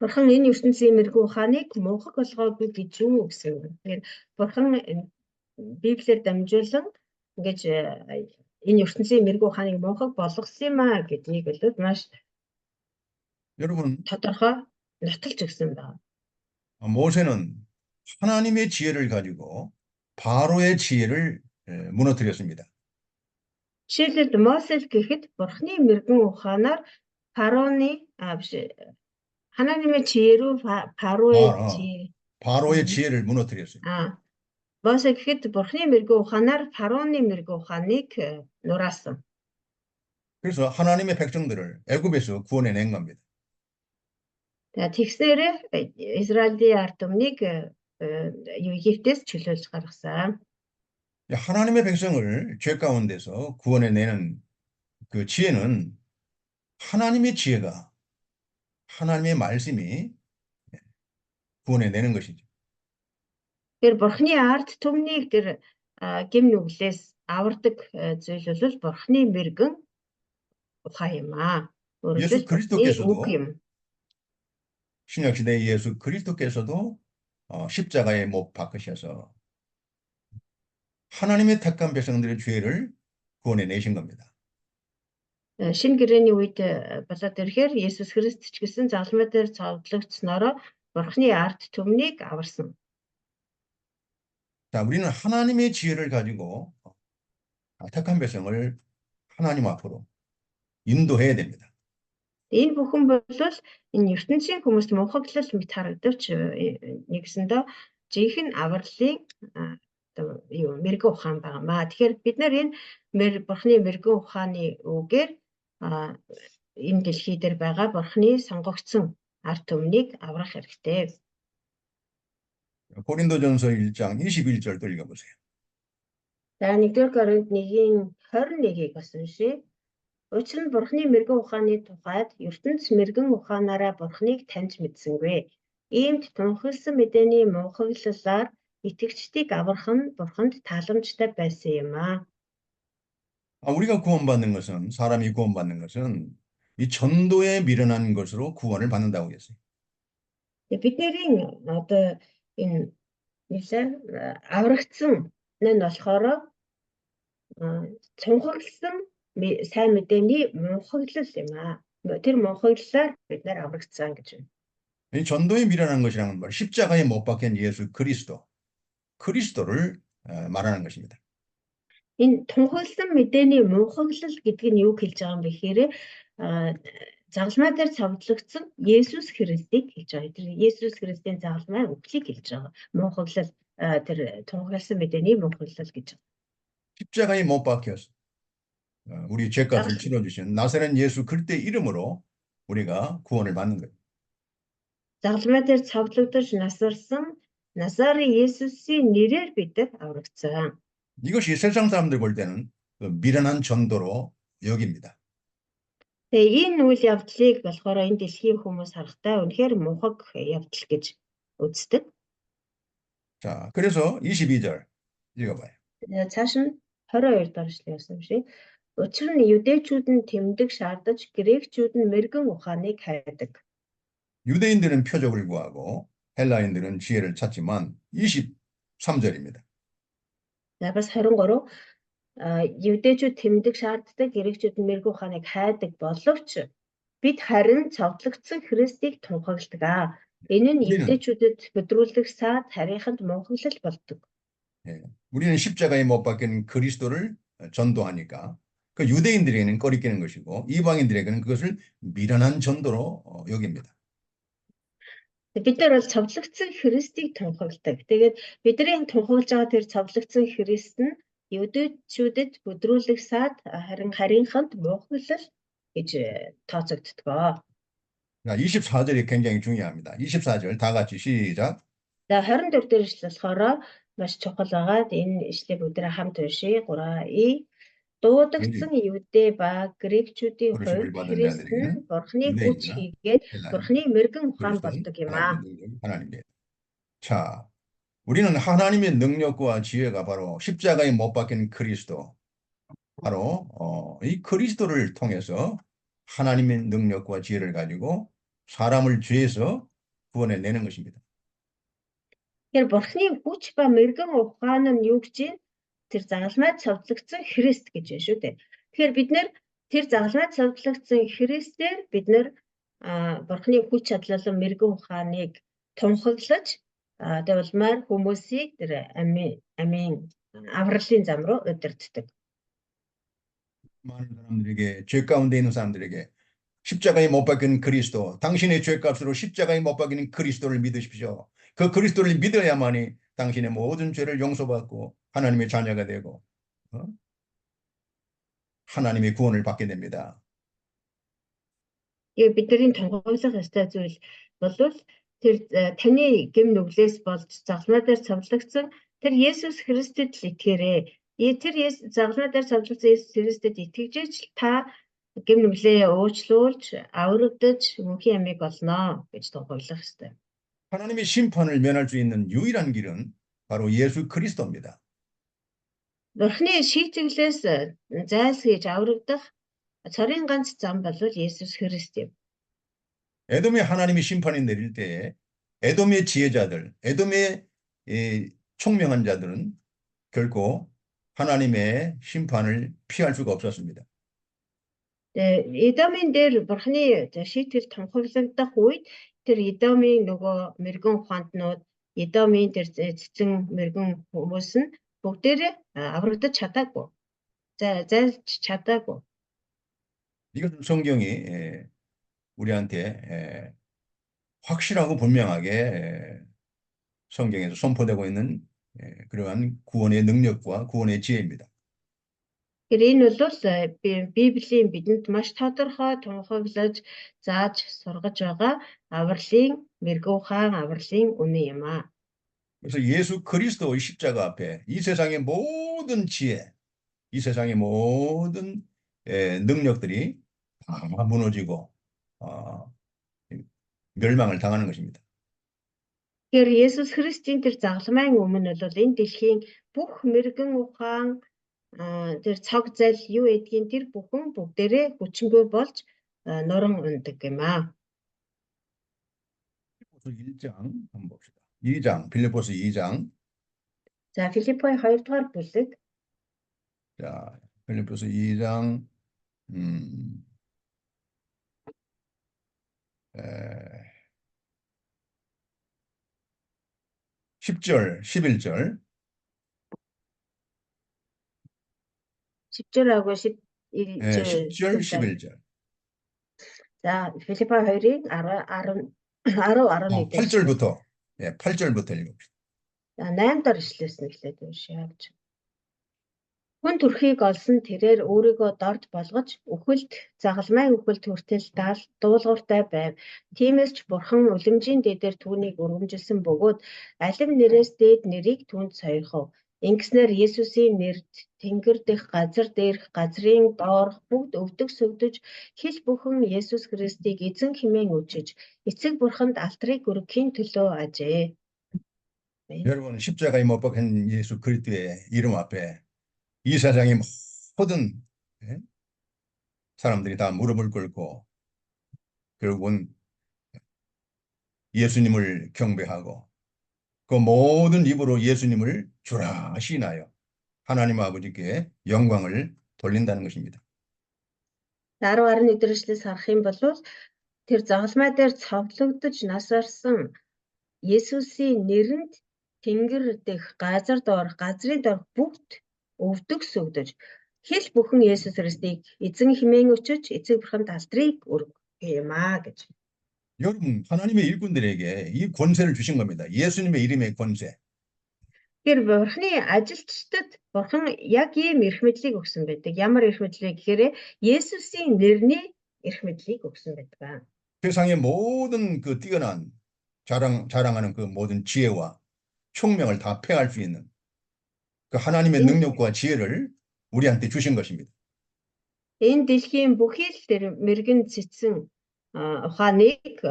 Бурхан энэ ертөнцийн мэрэгэн ухааныг мунхаг болгоогүй гэж юу гэсэн үг. Тэгэхээр бурхан Библиэр дамжуулан ингэж энэ ертөнцийн мэрэгэн ухааныг мунхаг болгосон юм а гэдгийг бол маш
여러분,
тодорхой нотолж өгсөн байна.
모세는 하나님의 지혜를 가지고 바로의 지혜를 무너뜨렸습니다.
Жишээлбэл Мосес гэхэд Бурхны мэрэгэн ухаанаар фараоны 하나님의 지혜로 바로의 지혜.
바로의 지혜를 무너뜨렸어요.
Мосе гэхэд Бурхны мэрэгэн ухаанаар фараоны мэрэгэн ухааныг нураасан.
그래서 하나님의 백성들을 애굽에서 구원해낸 겁니다.
тэгснээр Израилийн ард түмнийг Египтээс чөлөөлж гаргасан.
하나님의 백성을 죄 가운데서 구원해내는 그 지혜는 하나님의 지혜가 하나님의 말씀이 구원해내는 것이죠.
Тэр Бурхны ард түмнийг тэр гэм нүглээс авардаг зүйл бол Бурхны мэрэгэн ухаан юм аа.
예수 그리스도께서도
үг юм.
신약 시대의 예수 그리스도께서도 십자가에 못 박으셔서 하나님의 택한 백성들의 죄를 구원해내신 겁니다.
Шинэ гэрээний үед болоод ирэхээр Есүс Христ ч гэсэн загалмай дээр цовдлогдсноороо Бурхны ард түмнийг аварсан.
자, 우리는 하나님의 지혜를 가지고 택한 백성을 하나님 앞으로 인도해야 됩니다.
Энэ бүхэн бол энэ ертөнцийн хүмүүст мөнхөглөл мэт харагдавч нэгсэндээ жинхэнэ авралын мэрэгэн ухаан байнамаа. Тэгэхээр бид нар энэ Бурхны мэрэгэн ухааны үгээр энэ дэлхий дээр байгаа Бурхны сонгогдсон ард түмнийг аврах хэрэгтэй.
고린도전서 1장 21절도 읽어보세요.
За 1-р Коринт 1-ийн 21-ийг бас уншъя. Учир нь Бурхны мэрэгэн ухааны тухайд ертөнц мэрэгэн ухаанаараа Бурхныг таньж мэдсэнгүй. Иймд тунхагласан мэдээний мөнхөглөлөөр итгэгчдийг аврах нь Бурханд тааламжтай байсан юм аа.
우리가 구원받는 것은 사람이 구원받는 것은 이 전도에 미련한 것으로 구원을 받는다고 했어요.
бидний одоо энэ аврагдсан нь болохоор тунхагласан сайн мэдээний мөнхөглөл юм аа. Тэр мөнхөглөлөөр бид нар аврагдсан гэж байна.
이 전도에 미련한 것이라는 말, 십자가에 못 박힌 예수 그리스도를 말하는 것입니다.
Энэ тунхагласан мэдээний мөнхөглөл гэдэг нь юу хэлж байгаа юм бэ гэхээр загалмай дээр цовдлогдсон Есүс Христийг хэлж байгаа. Тэр Есүс Христийн загалмай үхлийг хэлж байгаа. Мөнхөглөл тэр тунхагласан мэдээний мөнхөглөл гэж.
십자가에 못 박혀서 우리 죄값을 치러주신 나사렛 예수 그리스도의 이름으로 우리가 구원을 받는 거예요.
Загалмай дээр цовдлогдож насварсан Назарын Есүсийн нэрээр бид аврагдсан.
이것이 세상 사람들 볼 때는 미련한 전도로 여깁니다.
Тэгээ энэ үйл явдлыг болохоор энэ дэлхийн хүмүүс харахтаа үнэхээр мунхаг явдал гэж үздэг.
자, 그래서 22절 읽어봐요.
Цааш нь 22 дор шлээсэн юм шиг. Учир нь юдэчүүд нь тэмдэг шаардаж грекчүүд нь мэрэгэн ухааныг хайдаг.
유대인들은 표적을 구하고 헬라인들은 지혜를 찾지만 23절입니다.
За бас 23 юдэчүүд тэмдэг шаарддаг грекчүүд нь мэрэгэн ухааныг хайдаг боловч бид харин цовдлогдсон Христийг тунхагладаг. Энэ нь юдэчүүдэд бүдрүүлэх саад харийнханд мөнхөглөл болдог.
우리는 십자가에 못 박힌 그리스도를 전도하니까 그 유대인들에게는 꺼리끼는 것이고 이방인들에게는 그것을 미련한 전도로 여깁니다.
Бид нар бол цовдлогдсон Христийг тунхагладаг. Тэгээд бидний тунхаглаж байгаа тэр цовдлогдсон Христ нь юдэчүүдэд бүдрүүлэх саад харин харийнханд мөнхөглөл гэж тооцогддог.
24절이 굉장히 중요합니다. 24절 다 같이 시작.
За 24 дээр ишлэлсохороо маш чухал байгаа. Энэ ишлэгийг бүгдээ хамт уншъя. 3 дуудагдсан юдэ ба грекчүүдийн хувьд Христ нь Бурхны хүч хийгээд Бурхны мэрэгэн ухаан болдог юм аа.
자, 우리는 하나님의 능력과 지혜가 바로 십자가에 못 박힌 그리스도, 바로 이 그리스도를 통해서 하나님의 능력과 지혜를 가지고 사람을 죄에서 구원해내는 것입니다.
Тэгэхээр Бурхны хүч ба мэрэгэн ухаан нь юу гэж байна? Тэр загалмай цовдлогдсон Христ гэж байна шүү дээ. Тэгэхээр бид нэр тэр загалмай цовдлогдсон Христээр бид нэр Бурхны хүч чадлын мэрэгэн ухааныг тунхаглаж тэгвэлмээр хүмүүсийг тэр амийн авралын зам руу удирддаг.
많은 사람들에게, 죄 가운데 있는 사람들에게 십자가에 못 박힌 그리스도, 당신의 죄값으로 십자가에 못 박힌 그리스도를 믿으십시오. 그 그리스도를 믿어야만이 당신의 모든 죄를 용서받고 하나님의 자녀가 되고 어? 하나님의 구원을 받게 됩니다.
Тэгээ бидний тунхаглах ёстой зүйл бол тэр таны гэм нүглээс болж загламаа дээр цовдлогдсон тэр Есүс Христэд л итгээрэй. Тэр загламаа дээр цовдлогдсон Есүс Христэд итгэжээч та гэм нүглээ уучлуулж аврагдаж мөнхийн ямиг олноо гэж тунхаглах ёстой.
하나님의 심판을 면할 수 있는 유일한 길은 바로 예수 그리스도입니다.
Бурхны шийтгэлээс зайлсхийж аврагдах цорын ганц зам бол Есүс Христ юм.
에돔에 하나님의 심판이 내릴 때에 에돔의 지혜자들, 에돔의 총명한 자들은 결코 하나님의 심판을 피할 수가 없었습니다.
Эдомын дээр Бурхны шийтгэл тунхаглагдах үед тэр Эдомын нөгөө мэрэгэн ухаантнууд, Эдомын тэр цэцэн мэрэгэн хүмүүс нь бүгдээрээ аврагдаж чадаагүй. Зайлж чадаагүй.
이것은 성경이 우리한테 확실하고 분명하게 성경에서 선포되고 있는 그러한 구원의 능력과 구원의 지혜입니다.
Тэр энэ бол Библийн бидэнд маш тодорхой тунхаглаж зааж сургаж байгаа авралын мэрэгэн ухаан, авралын үнэн юм аа.
그래서 예수 그리스도의 십자가 앞에 이 세상의 모든 지혜, 이 세상의 모든 능력들이 다 무너지고 멸망을 당하는 것입니다.
Тэгэхээр Есүс Христийн тэр загламын өмнө бол энэ дэлхийн бүх мэрэгэн ухаан тэр цаг зал юу гэдгийг тэр бүхэн бүгдээрээ хүчингүй болж нуран ундаг юм аа.
빌립보서 1장 한번 봅시다. 2장, 빌립보서 2장.
За Филиппой 2 дугаар бүлэг.
자, 빌립보서 2장 10절, 11절.
10절하고
10절, 11절.
자, Филиппой 2-ыг 10,
8절부터 8절부터 읽읍시다.
За 8 дахь ишлээс нь эхлээд уншъя гэж. Хүн төрхийг олсон тэрээр өөрийгөө дорд болгож үхэлд загалмайн үхэлд хүртэл дуулууртай байв. Тиймээс ч Бурхан үлэмжийн дээдээр түүнийг өргөмжилсөн бөгөөд алим нэрээс дээд нэрийг түүнд сойрхов. Ингэснээр Есүсийн нэрд тэнгэр дэх газар дээрх газрын доорх бүгд өвдөг сөвдөж хэл бүхэн Есүс Христийг эзэн хэмээн үжиж эцэг Бурханд алтрыг өргөхийн төлөө ажээ.
여러분 십자가에 못 박힌 예수 그리스도의 이름 앞에 이 세상의 모든 사람들이 다 무릎을 꿇고 결국은 예수님을 경배하고 그 모든 입으로 예수님을 주라 시인하여 하나님 아버지께 영광을 돌린다는 것입니다.
10 идэвхжлээс харах юм бол тэр загалмай дээр цовдлогдож нас барсан Есүсийн нэрэнд тэнгэр дэх газар доорх газрын доорх бүгд өвдөг сөгдөж хэл бүхэн Есүс Христийг эзэн хэмээн өчөж эцэг Бурханд алтрыг өргөх юм аа гэж.
여러분 하나님의 일꾼들에게 이 권세를 주신 겁니다. 예수님의 이름의 권세.
Тэр Бурхны ажилчдад Бурхан яг ийм эрх мэдлийг өгсөн байдаг. Ямар эрх мэдлэг гэхээр Есүсийн нэрний эрх мэдлийг өгсөн байдаг.
세상의 모든 그 뛰어난 자랑하는 그 모든 지혜와 총명을 다 폐할 수 있는 그 하나님의 능력과 지혜를 우리한테 주신 것입니다.
Энэ дэлхийн бүхий л тэр мэрэгэн цэцэн ухааныг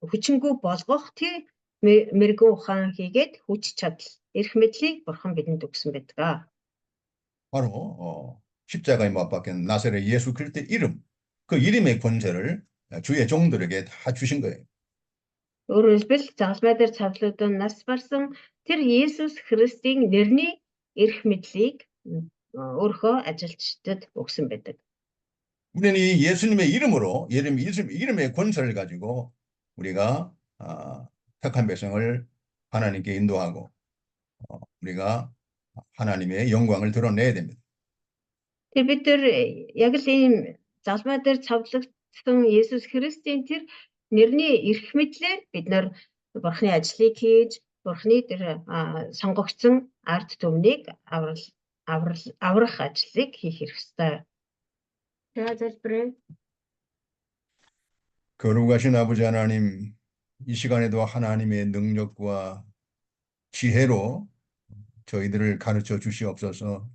хүчингүй болгох тэр мэрэгэн ухаан хийгээд хүч чадал эрх мэдлийг Бурхан бидэнд өгсөн байдаг.
바로 십자가에 못 박힌 나사렛 예수 그리스도의 이름, 그 이름의 권세를 주의 종들에게 다 주신 거예요.
Өөрөөр хэлбэл загалмай дээр цавлагдсан нас барсан тэр Есүс Христийн нэрний эрх мэдлийг өөрхөө ажилчдад өгсөн байдаг.
우리는 이 예수님의 이름으로 이름의 권세를 가지고 우리가 택한 백성을 하나님께 인도하고 우리가 하나님의 영광을 드러내야 됩니다.
Тэр бид нар яг л ийм залмаа дээр цавлагдсан Есүс Христийн тэр нэрний эрх мэдлээр бид нар Бурхны ажлыг хийж, Бурхны тэр сонгогдсон ард түмнийг аврах ажлыг хийх хэрэгтэй. За залбирая.
거룩하신 아버지 하나님, 이 시간에도 하나님의 능력과 지혜로 저희들을 가르쳐 주시옵소서.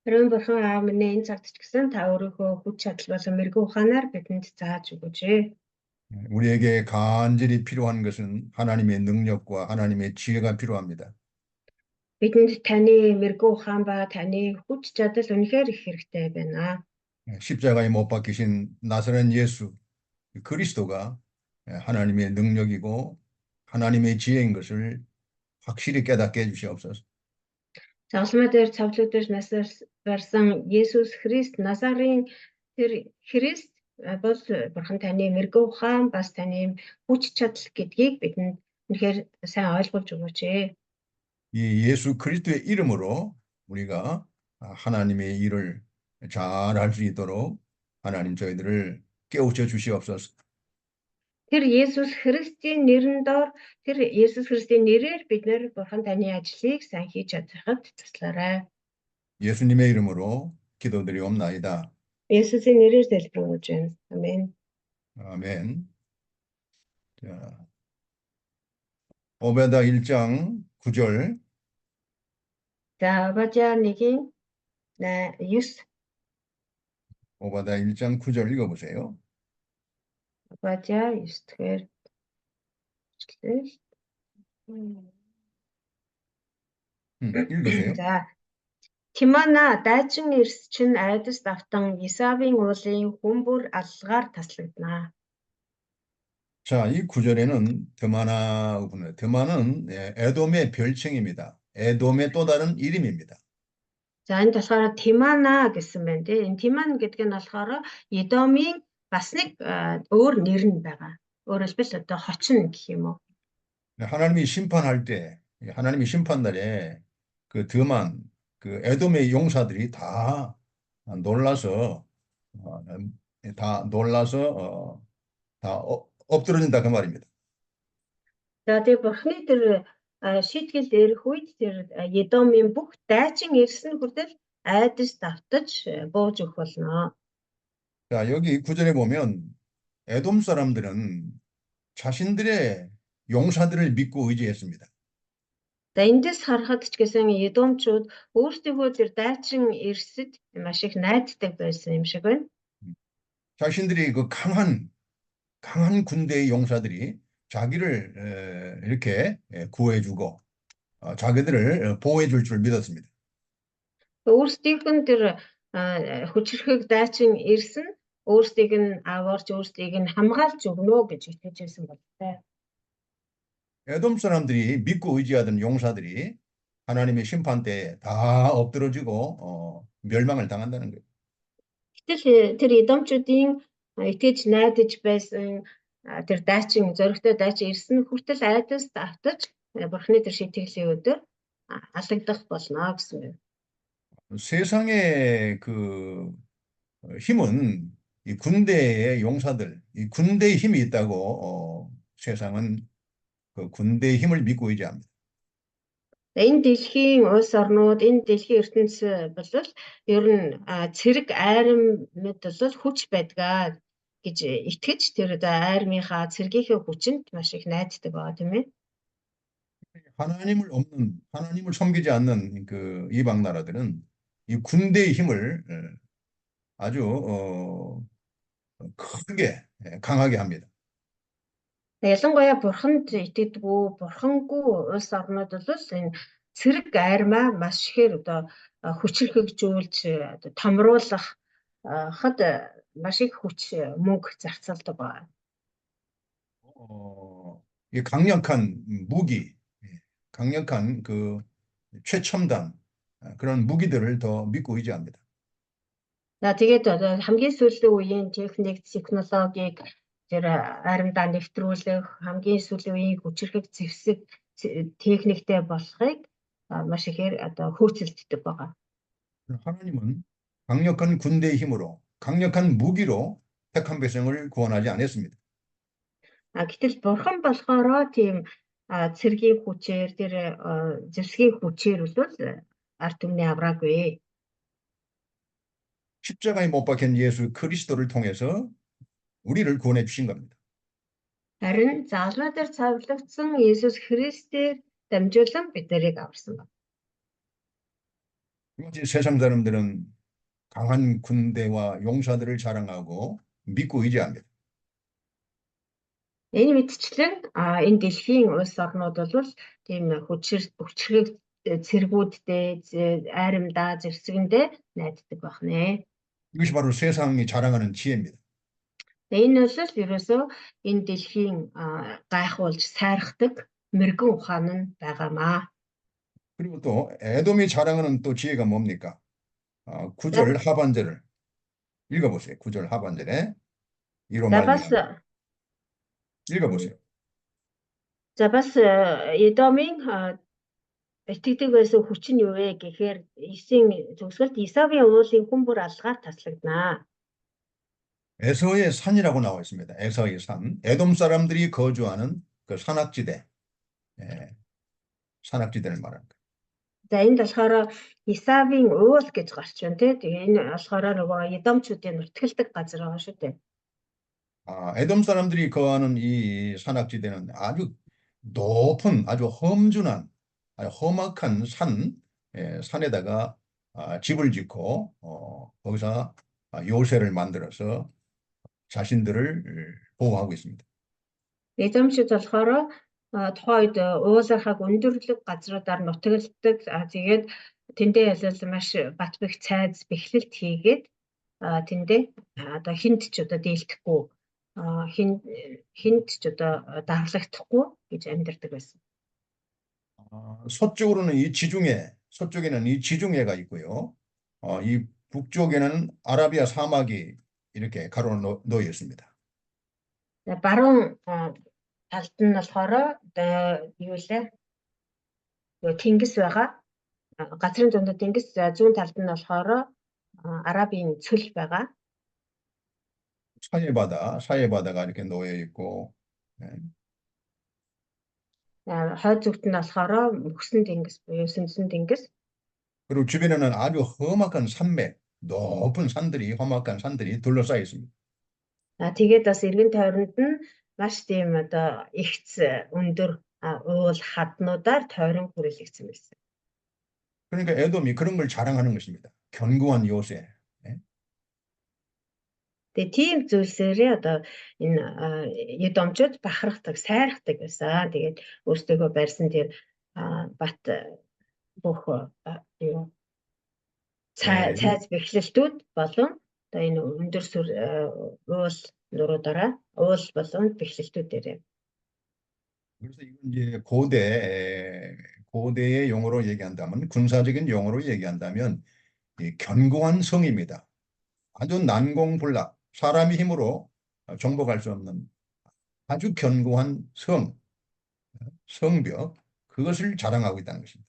Харин Бурхан Аав минь энэ цагт ч гэсэн та өөрийнхөө хүч чадал болон мэрэгүү ухаанаар бидэнд зааж өгөөч.
우리에게 간절히 필요한 것은 하나님의 능력과 하나님의 지혜가 필요합니다.
Бидэнд таны мэрэгүү ухаан ба таны хүч чадал үнэхээр их хэрэгтэй байна.
십자가에 못 박히신 나사렛 예수 그리스도가 하나님의 능력이고 하나님의 지혜인 것을 확실히 깨닫게 해주시옵소서.
Загалмай дээр цавлагдаж насаар барсан Есүс Христ Назарын тэр Христ бол Бурхан таны мэрэгүү ухаан бас таны хүч чадал гэдгийг бидэнд үнэхээр сайн ойлгуулж өгөөч.
이 예수 그리스도의 이름으로 우리가 하나님의 일을 잘 할 수 있도록 하나님 저희들을 깨우쳐 주시옵소서.
Тэр Есүс Христийн нэрэн доор тэр Есүс Христийн нэрээр бид нэр Бурхан таны ажлыг сайн хийж чадахад туслаарай.
예수님의 이름으로 기도드리옵나이다.
Есүсийн нэрээр залбирanгуйж байна. Амен.
아멘. 자, 오베다 1장 9절.
За Обадя 1:9
오바다 1장 9절 읽어보세요.
Обадя 9-р
읽으세요.
За Тимана дайчин эрс чинь айдас давтан Исавийн уулын хүмбүр аллагаар таслагдана.
자, 이 구절에는 드마는 에돔의 별칭입니다. 에돔의 또 다른 이름입니다.
За энд болохоор Тимана гэсэн байна тийм. Энэ Тиман гэдэг нь болохоор Едомын бас нэг өөр нэр нь байгаа. Өөрөөр хэлбэл одоо хочин гэх юм уу.
하나님이 심판날에 그 드만, 그 에돔의 용사들이 다 놀라서 다 엎드러진다 그 말입니다.
За тэгээ Бурхны тэр шийтгэл дээрх үед тэр Едомын бүх дайчин ирсэн хүртэл айдас давтаж бууж өгөх болно.
자, 여기 구절에 보면 에돔 사람들은 자신들의 용사들을 믿고 의지했습니다.
За эндээс харахад ч гэсэн Едомчууд өөрсдийнхөө тэр дайчин ирсэд маш их найддаг байсан юм шиг байна.
자신들이 그 강한 군대의 용사들이 자기를 이렇게 구해주고 자기들을 보호해줄 줄 믿었습니다.
Өөрсдийнх нь тэр хүчрхэг дайчин ирсэн өөрсдийг нь аваарч өөрсдийг нь хамгаалж өгнө гэж итгэж байсан болтой.
에돔 사람들이 믿고 의지하던 용사들이 하나님의 심판 때 다 엎드러지고 멸망을 당한다는 거예요.
Гэтэл тэр Едомчуудын итгэж найдаж байсан тэр дайчин зоригтой дайчин ирсэн хүртэл айдас давтаж Бурхны тэр шийтгэлийн өдөр алагдах болно гэсэн юм.
세상의 그 힘은 이 군대의 용사들, 이 군대의 힘이 있다고 세상은 그 군대의 힘을 믿고 의지합니다.
Энэ дэлхийн улс орнууд, энэ дэлхийн ертөнцийн бол ер нь цэрэг айрам мэд бол хүч байдгаа гэж итгэж тэр айрмынхаа цэргийнхээ хүчинд маш их найддаг байгаа тийм ээ.
하나님을 섬기지 않는 그 이방 나라들은 이 군대의 힘을 아주 크게 강하게 합니다.
Ялангуяа бурханд итгэдэггүй, бурхангүй улс орнууд бол энэ цэрэг айрмаа маш ихээр одоо хүчрхэгжүүлж одоо томруулах хад маш их хүч мөнгө зарцуулдаг байна.
이 강력한 무기, 강력한 그 최첨단 그런 무기들을 더 믿고 의지합니다.
За тэгээд одоо хамгийн сүүлийн үеийн технологиг тэр аримдаа нэвтрүүлэх, хамгийн сүүлийн үеийн хүчрхэг зэвсэг техниктэй болохыг маш ихээр одоо хөөцөлддөг байгаа.
하나님은 강력한 군대의 힘으로, 강력한 무기로 택한 백성을 구원하지 않았습니다.
Гэтэл бурхан болохоор тийм цэргийн хүчээр тэр зэвсгийн хүчээр бол ард түмний авраагүй.
십자가에 못 박힌 예수 그리스도를 통해서 우리를 구원해 주신 겁니다.
Харин заалмай дээр цавлагдсан Иесус Христээр дамжуулан биднийг аварсан байна.
이제 세상 사람들은 강한 군대와 용사들을 자랑하고 믿고 의지합니다.
Энэ мэдчлэн энэ дэлхийн улс орнууд бол тийм хүчрэг цэргүүдтэй айрамдаа зэвсгэндээ найддаг байх нэ.
이것이 바로 세상이 자랑하는 지혜입니다.
Энэ бол ерөөсөө энэ дэлхийн гайхуулж сайрхдаг мэрэгэн ухаан нь байгаамаа.
그리고 또 에돔이 자랑하는 또 지혜가 뭡니까? 9절 하반절을 읽어보세요. 9절 하반절에 이로
За бас
말미암아 읽어보세요.
за бас Эдомын итгэдэг байсан хүч нь юу вэ гэхээр Исийн зөвсгөлт Исавийн уулын хүмбэр алгаар таслагдана.
에서의 산이라고 나와 있습니다. 에서의 산. 에돔 사람들이 거주하는 그 산악지대. 산악지대를 말합니다.
За энд болохоор Исавийн уул гэж гарч байна тий. Тэгээ энэ болохоор нөгөө Эдомчуудын нутагладаг газар байгаа шүү дээ.
에돔 사람들이 거하는 이 산악지대는 아주 높은, 아주 험준한, 아주 험악한 산에다가 집을 짓고 거기서 요새를 만들어서 자신들을 보호하고 있습니다.
Эдомчууд болохоор тухайн үед уулархаг өндөрлөг газруудаар нутагладаг. Тэгээд тэндээ ялал маш бат бэх цайз бэхлэлт хийгээд тэндээ одоо хинт ч одоо дийлдэхгүй хинт ч одоо давлагдахгүй гэж амьдардаг байсан.
서쪽으로는 서쪽에는 이 지중해가 있고요. 이 북쪽에는 아라비아 사막이 이렇게 가로 놓여 있습니다.
Баруун талд нь болохоор юу лээ? Тэнгис байгаа. Газрын дунд тэнгис, зүүн талд нь болохоор Арабын цөл байгаа.
사해바다가 이렇게 놓여 있고,
хойд зүгт нь болохоор мөксөн тэнгис буюу сүнсэн тэнгис.
그리고 주변에는 아주 험악한 산맥, 높은 산들이, 험악한 산들이 둘러싸여 있습니다.
Тэгээд бас эргэн тойронд нь маш тийм одоо ихц өндөр уул хаднуудаар тойрон хүрээлэгдсэн байсан.
그러니까 에돔이 그런 걸 자랑하는 것입니다. 견고한 요새.
Тэгээ тийм зүйлсээрээ одоо энэ Эдомчууд бахархдаг, сайрхдаг байсан. Тэгээд өөрсдөө барьсан тэр бат бүх юу цайз бэхлэлтүүд болон одоо энэ өндөр сүр уул нуруудаараа уул болон бэхлэлтүүдээр.
그래서 이건 이제 고대의 용어로 얘기한다면, 군사적인 용어로 얘기한다면 이 견고한 성입니다. 아주 난공불락, 사람의 힘으로 정복할 수 없는 아주 견고한 성벽, 그것을 자랑하고 있다는 것입니다.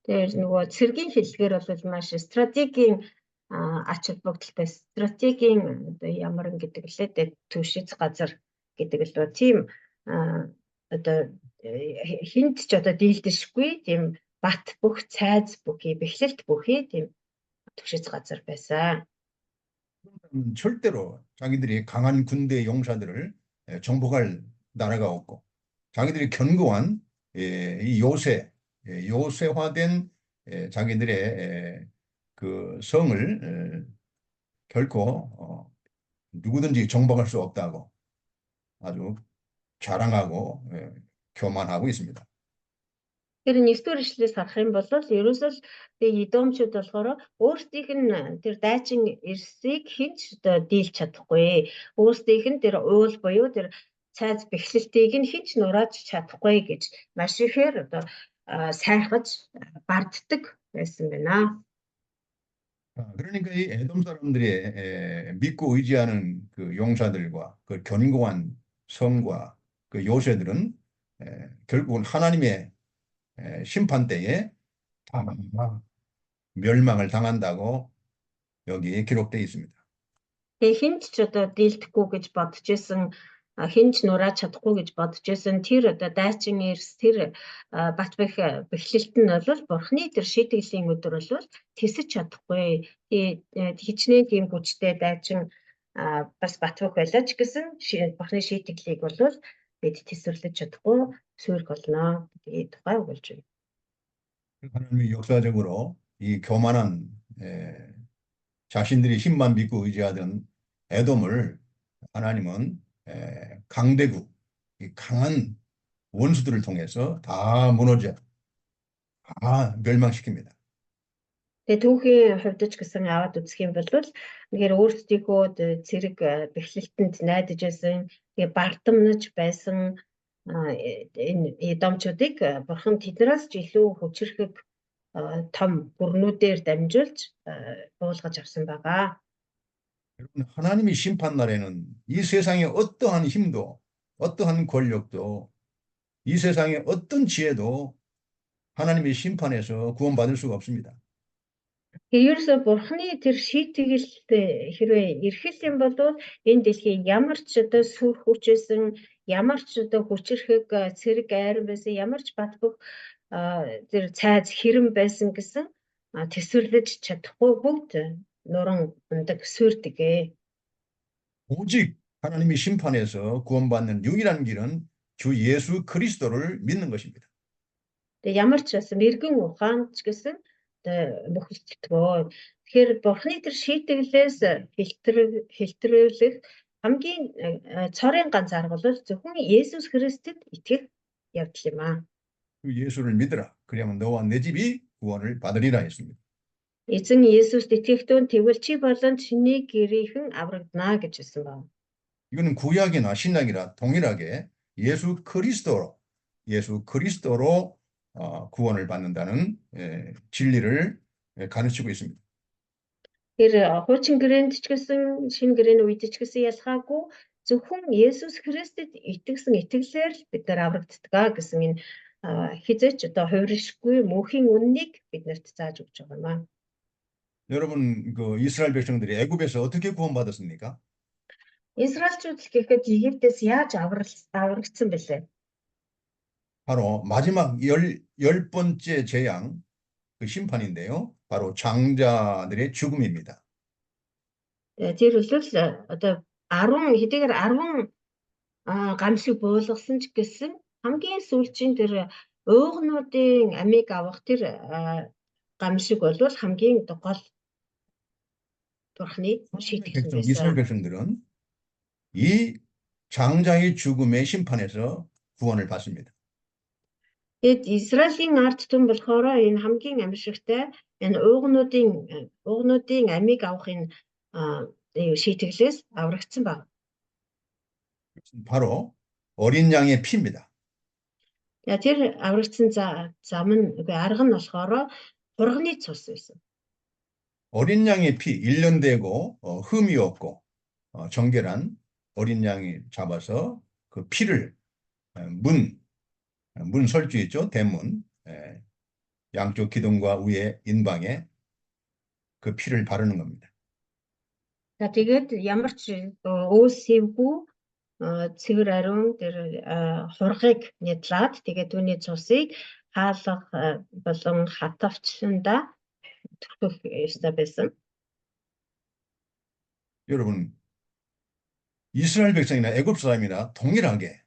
Тэр нөгөө цэргийн хэллэгээр бол маш стратегийн ач холбогдолтой, стратегийн одоо ямар гэдэг лээ түвшиц газар гэдэг л ба тийм одоо хинт ч одоо дийлдэшгүй тийм бат бүх цайз бүхий бэхлэлт бүхий тийм түвшиц газар байсан.
절대로 자기들이 강한 군대 용사들을 정복할 나라가 없고, 자기들이 견고한 이 요새화된 자기들의 그 성을 결코 누구든지 정복할 수 없다고 아주 자랑하고 교만하고 있습니다.
Тэр нэгдүгээр ишлээс харах юм бол ерөөсөө Эдомчууд болохоор өөрсдийнх нь тэр дайчин эрсийг хинч одоо дийлж чадахгүй. Өөрсдийнх нь тэр уул буюу тэр цайз бэхлэлтийг нь хинч нурааж чадахгүй гэж маш ихээр одоо сайрхаж барддаг байсан байна.
그러니까 이 에돔 사람들이 믿고 의지하는 그 용사들과 그 견고한 성과 그 요새들은 결국은 하나님의 심판 때에 멸망을 당한다고 여기에 기록되어 있습니다.
Хинч ч одоо дийлдэхгүй гэж бодож исэн, хинч нурааж чадахгүй гэж бодож исэн тэр одоо дайчин эрс тэр бат бэх бэхлэлт нь бол бурхны тэр шийтгэлийн өдөр бол тэсэж чадахгүй. Хичнээн тийм хүчтэй дайчин бас бат бэх байлаа ч гэсэн бурхны шийтгэлийг бол бид тэсвэрлэж чадахгүй суурь болно гэдгийг тухай өгүүлж байна.
하나님이 역사적으로 이 교만한 자신들이 힘만 믿고 의지하던 에돔을 하나님은 강대국, 이 강한 원수들을 통해서 다 무너져, 다 멸망시킵니다.
Тэгээ түүхийн хувьд ч гэсэн аваад үзэх юм бол нэгээр өөрсдийнхөө зэрэг бэхлэлтэнд найдаж байсан, тэгээ бардамнаж байсан энэ эдомчуудыг бурхан тэднээс ч илүү хүчрхэг том бүрнүүдээр дамжуулж буулгаж авсан байгаа.
여러분, 하나님의 심판 날에는 이 세상의 어떠한 힘도, 어떠한 권력도, 이 세상의 어떤 지혜도 하나님의 심판에서 구원받을 수가 없습니다.
Ерөөсөө бурханы тэр шийтгэл хэрвээ ирэх юм бол энэ дэлхийн ямар ч одоо сүр хүчээсэн, ямар ч одоо хүчрхэг цэрэг айран байсан, ямар ч бат бөх тэр цайз хэрэм байсан гэсэн тэсвэрлэж чадахгүй бүгд нуран ундаг сүрдэгэ.
오직 하나님의 심판에서 구원받는 유일한 길은 주 예수 그리스도를 믿는 것입니다.
Тэгээ ямар ч бас мэрэгэн ухаан ч гэсэн мөхөлтдгөө. Тэгэхээр бурхны тэр шийтгэлээс хэлтрүүлэх хамгийн цорын ганц арга бол зөвхөн Есүс Христэд итгэх явдал юм аа.
주 예수를 믿으라. 그러면 너와 내 집이 구원을 받으리라 했습니다.
Эзэн Есүст итгэхтэн тэгвэл чи болон чиний гэрийнхэн аврагдана гэж хэлсэн байна.
이거는 구약이나 신약이나 동일하게 예수 그리스도로 구원을 받는다는 진리를 가르치고 있습니다.
Тэр хуучин гэрээнд ч гэсэн шинэ гэрээний үед ч гэсэн ялгаагүй зөвхөн Есүс Христэд итгэсэн итгэлээр бид нар аврагддаг гэсэн энэ хизээч одоо хувиршгүй мөнхийн үннийг биднэрт зааж өгч байгаа юм аа.
여러분, 그 이스라엘 백성들이 애굽에서 어떻게 구원받았습니까?
Израильчууд гэхэд Египтээс яаж аврагдсан бэлээ?
바로 마지막 열 번째 재앙, 그 심판인데요. 바로 장자들의 죽음입니다.
Тэр үлэл одоо 10 гамшиг буулгасан ч гэсэн хамгийн сүүлчийн тэр уугнуудын амийг авах тэр гамшиг бол хамгийн гол бурхны шийтгэл байсан.
이스라엘 백성들은 이 장자의 죽음의 심판에서 구원을 받습니다.
Тэгэд Израилийн ард түмэн болохоор энэ хамгийн амжигтай энэ уугнуудын амийг авах энэ шийтгэлээс аврагдсан баг.
바로 어린 양의 피입니다.
Тэр аврагдсан зам нь арга нь болохоор хурганы цус байсан.
어린 양의 피, 1년 되고 흠이 없고 정결한 어린 양이 잡아서 그 피를 문 설주 있죠? 대문 양쪽 기둥과 위에 인방에 그 피를 바르는 겁니다.
За тэгээд ямар ч өөс сэвгүй цэвэр ариун тэр хургыг нядлаад тэгээд түүний цусыг хаалга болон хатавчсанда төрөх ёстой байсан.
여러분, 이스라엘 백성이나 애굽 사람이나 동일하게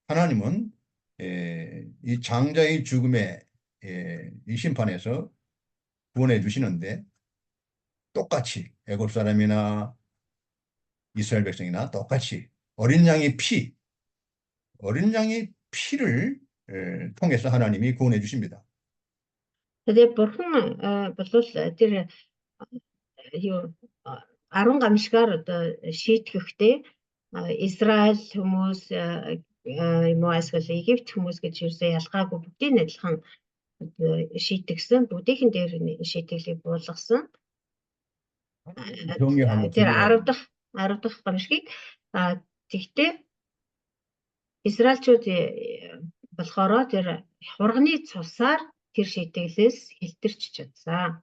하나님은 이 장자의 죽음의 이 심판에서 구원해 주시는데 똑같이 애굽 사람이나 이스라엘 백성이나 똑같이 어린 양의 피를 통해서 하나님이 구원해 주십니다.
Тэгээд бурхан болвол тэр 10 гамшигаар одоо шийтгэхдээ Израиль хүмүүс юм уу эсвэл Египт хүмүүс гэж юусаа ялгаагүй бүгдийн адилхан шийтгсэн бүгдийн дээр шийтгэлийг буулгасан. Тэр 10 дахь гамшигыг тэгтээ Израильчууд болохоор тэр хурганы цусаар тэр шийтгэлээс хэлтэрч чадсан.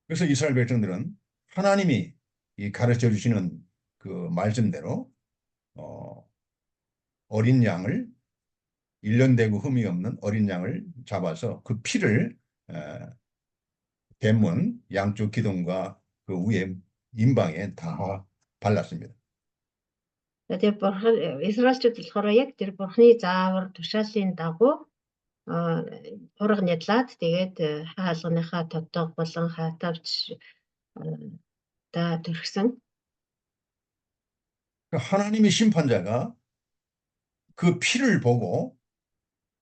그래서 이스라엘 백성들은 하나님이 이 가르쳐 주시는 그 말씀대로 어린 양을 1년 되고 흠이 없는 어린 양을 잡아서 그 피를 대문 양쪽 기둥과 그 위에 임방에 다 발랐습니다.
Тэгээд бурхан Израильчууд болохоор яг тэр бурханы заавар тушаалын дагуу хурга нядлаад тэгээд хаалганыхаа тоддог болон хаатавч та төрхсөн.
하나님의 심판자가 그 피를 보고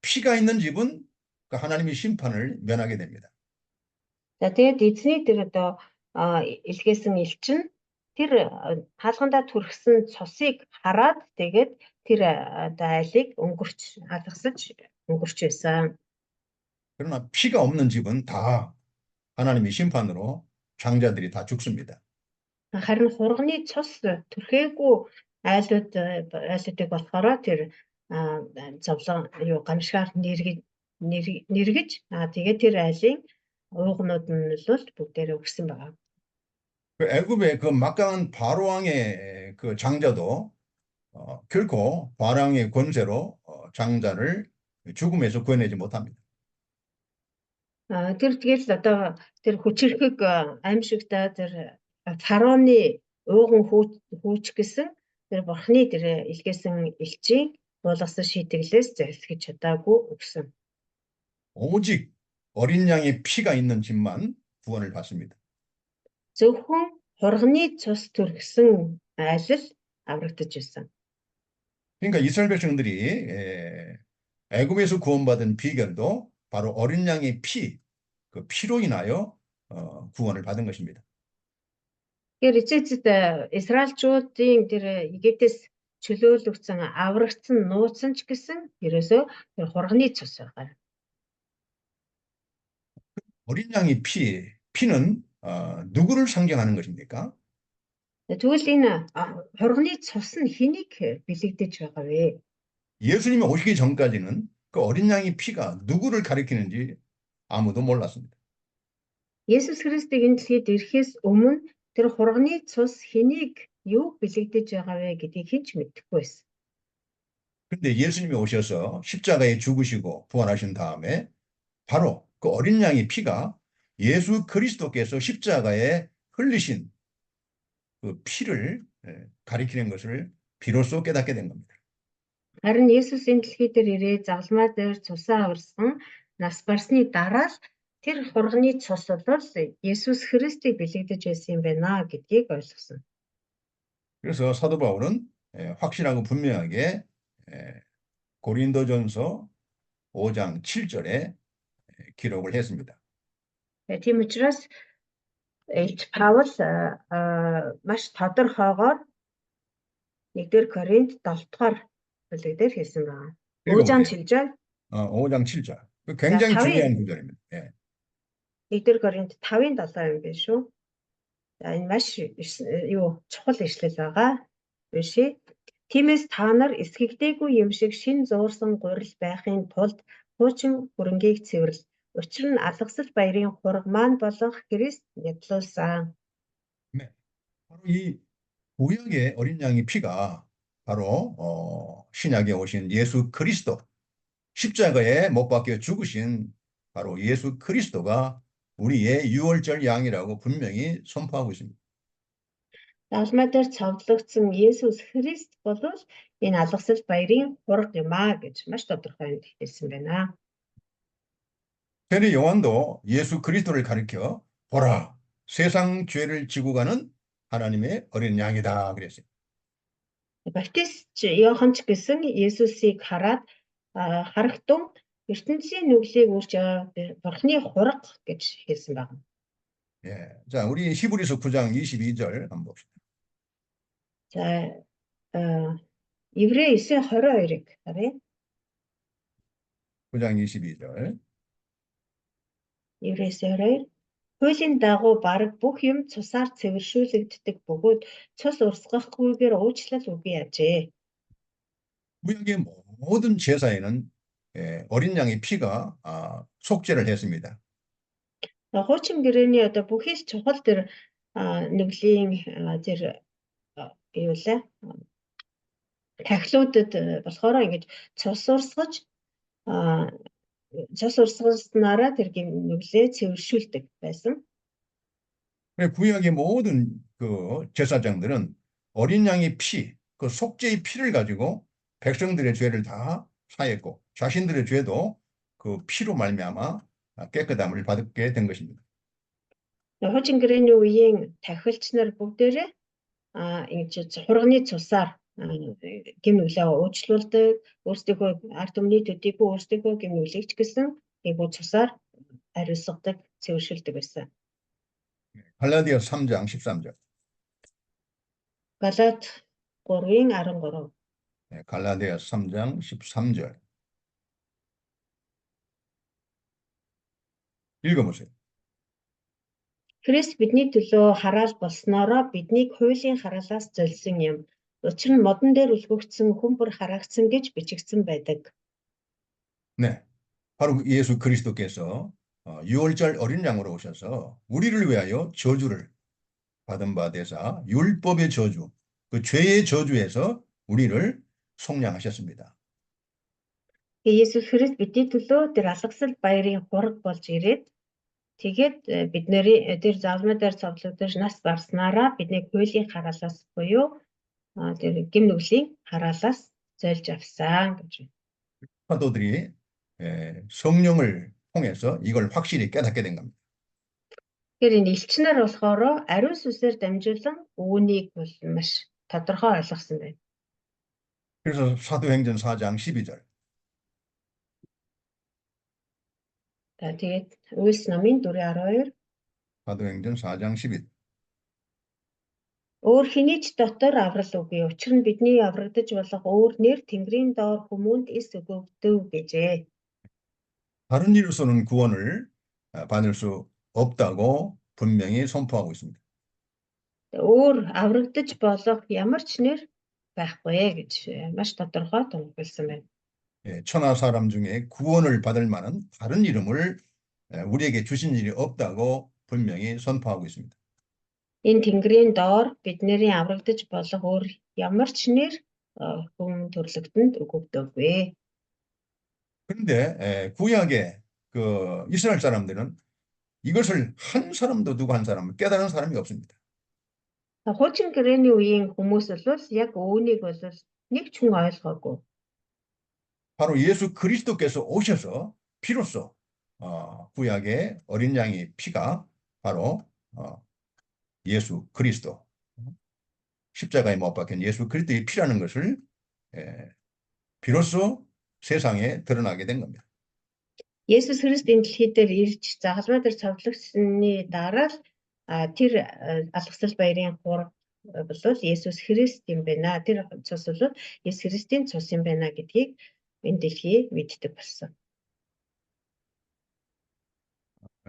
피가 있는 집은 그 하나님의 심판을 면하게 됩니다.
За тэгээд эзний тэр одоо илгээсэн элчин тэр хаалгандаа төрхсөн цусыг хараад тэгээд тэр одоо айлыг алгасаж өнгөрч байсан.
그러나 피가 없는 집은 다 하나님의 심판으로 장자들이 다 죽습니다.
Харин хурганы цус төрхээгүй айлуудыг болохоор тэр зовлон гамшгаар нэргэж тэгээд тэр айлын уугнууд нь л бүгдээрээ өгсөн байгаа.
그 애굽의 그 막강한 바로왕의 그 장자도 결코 바로왕의 권세로 장자를 죽음에서 구해내지 못합니다.
Тэр тэгэл одоо тэр хүчирхэг аимшигтай тэр фараоны ууган хүүч гэсэн тэр бурхны тэр илгээсэн элчийн дуулгасан шийтгэлээс зайлсхийж чадаагүй өгсөн.
오직 어린 양의 피가 있는 집만 구원을 받습니다.
Зөвхөн хурганы цус төргсөн айлал аврагдаж байсан.
그러니까 이스라엘 백성들이 애굽에서 구원받은 비결도 바로 어린 양의 피, 그 피로 인하여 구원을 받은 것입니다.
Тэгэхээр эцэст Израильчуудын тэр Египтээс чөлөөлөгдсөн аврагдсан нууцсан ч гэсэн ерөөсөө тэр хурганы цус байгаа.
어린 양의 피는 누구를 상징하는 것입니까?
Тэгвэл энэ хурганы цус нь хэнийг бэлэгдэж байгаа вэ?
예수님이 오시기 전까지는 그 어린 양의 피가 누구를 가리키는지 아무도 몰랐습니다.
Есүс Христийг энэ дэлхийд ирэхээс өмнө тэр хурганы цус хэнийг юу бэлэгдэж байгаа вэ гэдгийг хэн ч мэдэхгүй байсан.
그런데 예수님이 오셔서 십자가에 죽으시고 부활하신 다음에 바로 그 어린 양의 피가 예수 그리스도께서 십자가에 흘리신 그 피를 가리키는 것을 비로소 깨닫게 된 겁니다.
Харин Есүс энэ дэлхий дээр ирээд загламаа дээр цусаа аварсан нас барсны дараа л тэр хурганы цус бол Есүс Христийг бэлэгдэж байсан юм байна гэдгийг ойлгосон.
그래서 사도 바울은 확실하고 분명하게 고린도전서 5장 7절에 기록을 했습니다.
Тийм учраас Илч Паул маш тодорхойгоор 1-р Коринт 7-р бүлэг дээр хэлсэн байна. 5장 7절.
5장 7절. 굉장히 중요한 구절입니다.
1-р Коринт 5-ын 7 юм биш үү? За энэ маш чухал ишлэл байгаа. Бишээ. Тиймээс та нар эсгэгдээгүй юм шиг шин зуурсан гурил байхын тулд хуучин хөрөнгийг цэвэрлэл. Учир нь алгасал баярын хураг маань болох Христ нядлуулсан.
바로 이 구약의 어린 양의 피가 바로 신약에 오신 예수 그리스도, 십자가에 못 박혀 죽으신 바로 예수 그리스도가 우리의 유월절 양이라고 분명히 선포하고 있습니다.
Дагалмай дээр цовдлогдсон Есүс Христ бол энэ алгасал баярын хураг юм аа гэж маш тодорхой хэлсэн байна.
세례 요한도 예수 그리스도를 가리켜 보라, 세상 죄를 지고 가는 하나님의 어린 양이다 그랬어요.
Баптист Иохан ч гэсэн Есүсийг хараад харагтун ертөнцийн нүглийг үүрч бурхны хураг гэж хэлсэн байна.
예, 자, 우리 히브리서 9장 22절 한번 봅시다.
За Еврей 9:22-ыг харъя.
9장 22절.
Еврей 9:22. Хуулийн дагуу бараг бүх юм цусаар цэвэршүүлэгддэг бөгөөд цус урсгахгүйгээр уучлал үгүй яжээ.
구약의 모든 제사에는 어린 양의 피가 속죄를 했습니다.
Хуучин гэрээний одоо бүхий л чухал тэр нүглийн тэр юу лээ тахилуудад болохоор ингэж цус урсгалснараа тэр нүглээ цэвэршүүлдэг байсан.
그래, 구약의 모든 그 제사장들은 어린 양의 피, 그 속죄의 피를 가지고 백성들의 죄를 다 사했고 자신들의 죄도 그 피로 말미암아 깨끗함을 받게 된 것입니다.
Хуучин гэрээний үеийн тахилч нар бүгдээрээ ингэж хурганы цусаар гэм нүглээ уучлуулдаг, өөрсдийнхөө ард түмний төдийгүй өөрсдийнхөө гэм нүглийг ч гэсэн эвгүй цусаар ариусгадаг, цэвэршүүлдэг байсан.
갈라디아 3장 13절.
Галаат 3-ын 13.
네, 갈라디아 3장 13절. 읽어보세요.
Христ бидний төлөө хараал болсноороо биднийг хуулийн хараалаас золисон юм. Учир нь модон дээр үлгөгдсөн хүн бүр харагдсан гэж бичигдсэн байдаг.
네, 바로 예수 그리스도께서 유월절 어린 양으로 오셔서 우리를 위하여 저주를 받은 바 되사 율법의 저주, 그 죄의 저주에서 우리를 속량하셨습니다.
Есүс Христ бидний төлөө тэр алгасал баярын хураг болж ирээд тэгээд бидний тэр залмуудаар цовдлогдож нас барснараа бидний хуулийн хараалаас буюу тэр гэм нүглийн хараалаас зольж авсан гэж.
사도들이 성령을 통해서 이걸 확실히 깨닫게 된 겁니다.
Тэгэхээр энэ элчнэр болохоор ариун сүнсээр дамжуулан үүнийг бол маш тодорхой ойлгосон байна.
그래서 사도행전 4장 12절.
Тэгээд Үйлс номын 4:12
사도행전 4장 12.
Өөр хэний ч дотор аврал үгүй. Учир нь бидний аврагдаж болох өөр нэр Тэнгэрийн доор хүмүүнд эс өгөгдөв гэжээ.
다른 이로서는 구원을 받을 수 없다고 분명히 선포하고 있습니다.
Өөр аврагдаж болох ямар ч нэр байхгүй гэж маш тодорхой тунхагласан байна.
천하 사람 중에 구원을 받을 만한 다른 이름을 우리에게 주신 일이 없다고 분명히 선포하고 있습니다.
Энэ Тэнгэрийн доор бидний аврагдаж болох өөр ямар ч нэр хүн төрлөختөнд өгөгдөөгүй.
그런데 구약의 그 이스라엘 사람들은 이것을 한 사람도 누구 한 사람을 깨달은 사람이 없습니다.
Хуучин гэрээний үеийн хүмүүс бол яг үүнийг бол нэг ч хүн ойлгоогүй.
바로 예수 그리스도께서 오셔서 피로써 구약의 어린 양의 피가 바로 예수 그리스도 십자가에 못 박힌 예수 그리스도의 피라는 것을 비로소 세상에 드러나게 된 겁니다.
Есүс Христ энэ дэлхий дээр ирж загалмай дээр цовдлогдсны дараа л тэр алгасал баярын хураг бол Есүс Христ юм байна. Тэр цус бол Есүс Христийн цус юм байна гэдгийг энэ дэлхий мэддэг болсон.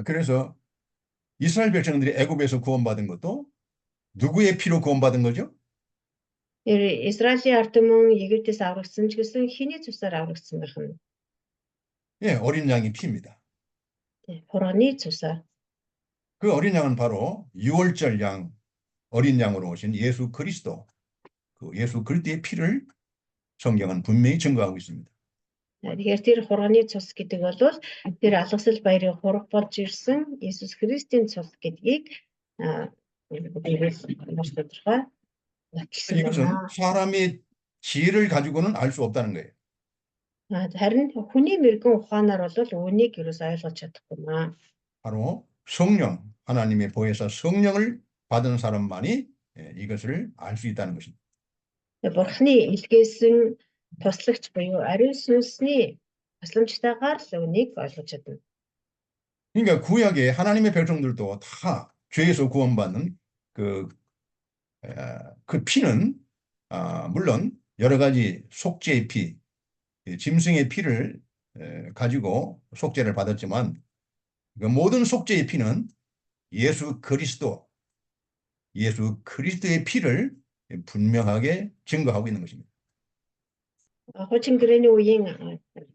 그래서 이스라엘 백성들이 애굽에서 구원받은 것도 누구의 피로 구원받은 거죠?
Израилийн ард түмэн Египтээс аврагдсан ч гэсэн хэний цусаар аврагдсан байх нь?
예, 어린 양의 피입니다.
Хурганы цусаар.
그 어린 양은 바로 유월절 양 어린 양으로 오신 예수 그리스도, 그 예수 그리스도의 피를 성경은 분명히 증거하고 있습니다.
Тэгэхээр тэр хурганы цус гэдэг бол тэр алгасал баярын хураг болж ирсэн Есүс Христийн цус гэдгийг маш тодорхой баталсан
이것은
байна.
사람의 지혜를 가지고는 알 수 없다는 거예요.
Харин хүний мэрэгэн ухаанаар бол үүнийг юу ч ойлгож чадахгүй маа.
바로 성령, 하나님의 보혜사 성령을 받은 사람만이 이것을 알 수 있다는 것입니다.
Бурхны илгээсэн туслагч буюу ариун сүнсний тусламжтайгаар л үнийг ойлгож чадна.
그러니까 구약의 하나님의 백성들도 다 죄에서 구원받는 그 피는 물론 여러 가지 속죄의 피, 짐승의 피를 가지고 속죄를 받았지만 그 모든 속죄의 피는 예수 그리스도의 피를 분명하게 증거하고 있는 것입니다.
Хуучин гэрээний үеийн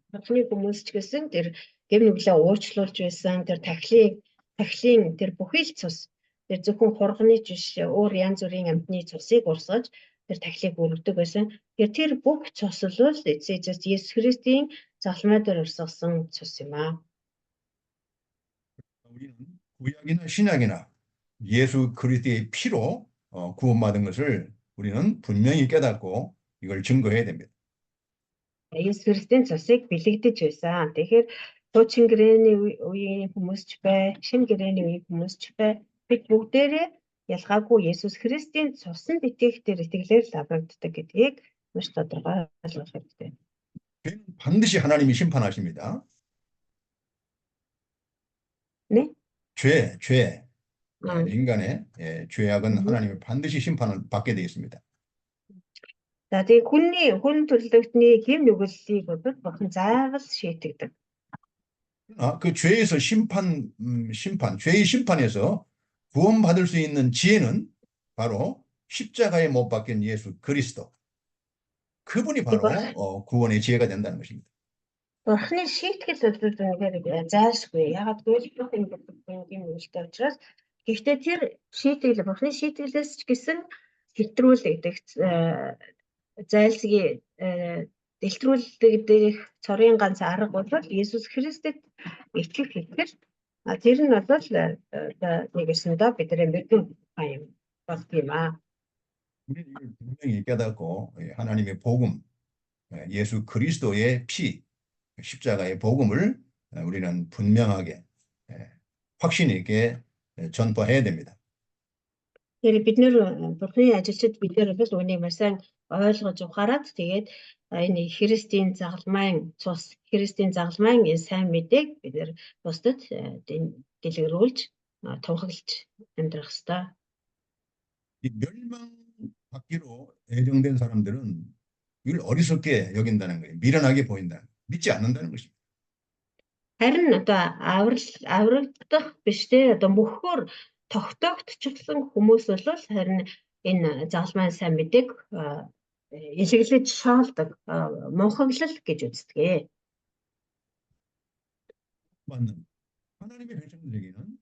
бурхны хүмүүс ч гэсэн тэр гэм нүглээ уучлуулж байсан тэр тахлыг тахилын тэр бүхий л цус тэр зөвхөн хурганы жиш өөр янз бүрийн амьтны цусыг урсгаж тэр тахилыг өргөдөг байсан. Тэр бүх цус бол Есүс Христийн загалмай дээр урсгасан цус юм аа.
우리는 구약이나 신약이나 예수 그리스도의 피로 구원받은 것을 우리는 분명히 깨닫고 이걸 증거해야 됩니다.
Есүс Христийн цусыг бэлэгдэж байсан. Тэгэхээр хуучин гэрээний үеийн хүмүүс ч бай, шинэ гэрээний үеийн хүмүүс ч бай, бид бүгдээрээ ялгаагүй Есүс Христийн цусанд итгэх тэр итгэлээр л аврагддаг гэдгийг маш тодорхой ойлгох хэрэгтэй.
죄는 반드시 하나님이 심판하십니다.
네?
죄,
아.
인간의 죄악은 하나님이 반드시 심판을 받게 되어 있습니다.
За тэгээ хүн төрлөختний хэм нүгэллийг бурхан заавал шийтгдэг.
그 죄에서 죄의 심판에서 구원받을 수 있는 지혜는 바로 십자가에 못 박힌 예수 그리스도. 그분이 바로 구원의 지혜가 된다는 것입니다.
Бурханы шийтгэл бол үнэхээр зайлшгүй. Ягаад гэвэл бүх юм үлдээ учраас гэхдээ тэр шийтгэл бурханы шийтгэлээс ч гэсэн хэтрүүлэгдэх зайлсхий дэлтрүүлдэг цорын ганц арга бол Есүс Христэд итгэх итгэл. Тэр нь бол нэгэсэндээ бидний мэдэн юм болдгийм аа.
우리는 이걸 분명히 깨닫고 하나님의 복음, 예수 그리스도의 피, 십자가의 복음을 우리는 분명하게 확신 있게 전파해야 됩니다.
Тэгэхээр бид нэр бурхны ажилчид бид нэр бас үүнийг маш сайн ойлгож ухаарад тэгээд энэ Христийн загалмайн цус, Христийн загалмайн энэ сайн мэдээг бид нэр бусдад дэлгэрүүлж тунхаглаж амьдрах ёстой.
이 멸망받기로 예정된 사람들은 이걸 어리석게 여긴다는 거예요. 미련하게 보인다. 믿지 않는다는 것입니다.
Харин аврагдах биштэй мөхөөр тогтоогдчихсан хүмүүс бол харин энэ загалмайн сайн мэдээг илэглэж шаалдаг монхоглол гэж үздэг.
맞는 하나님의 백성들에게는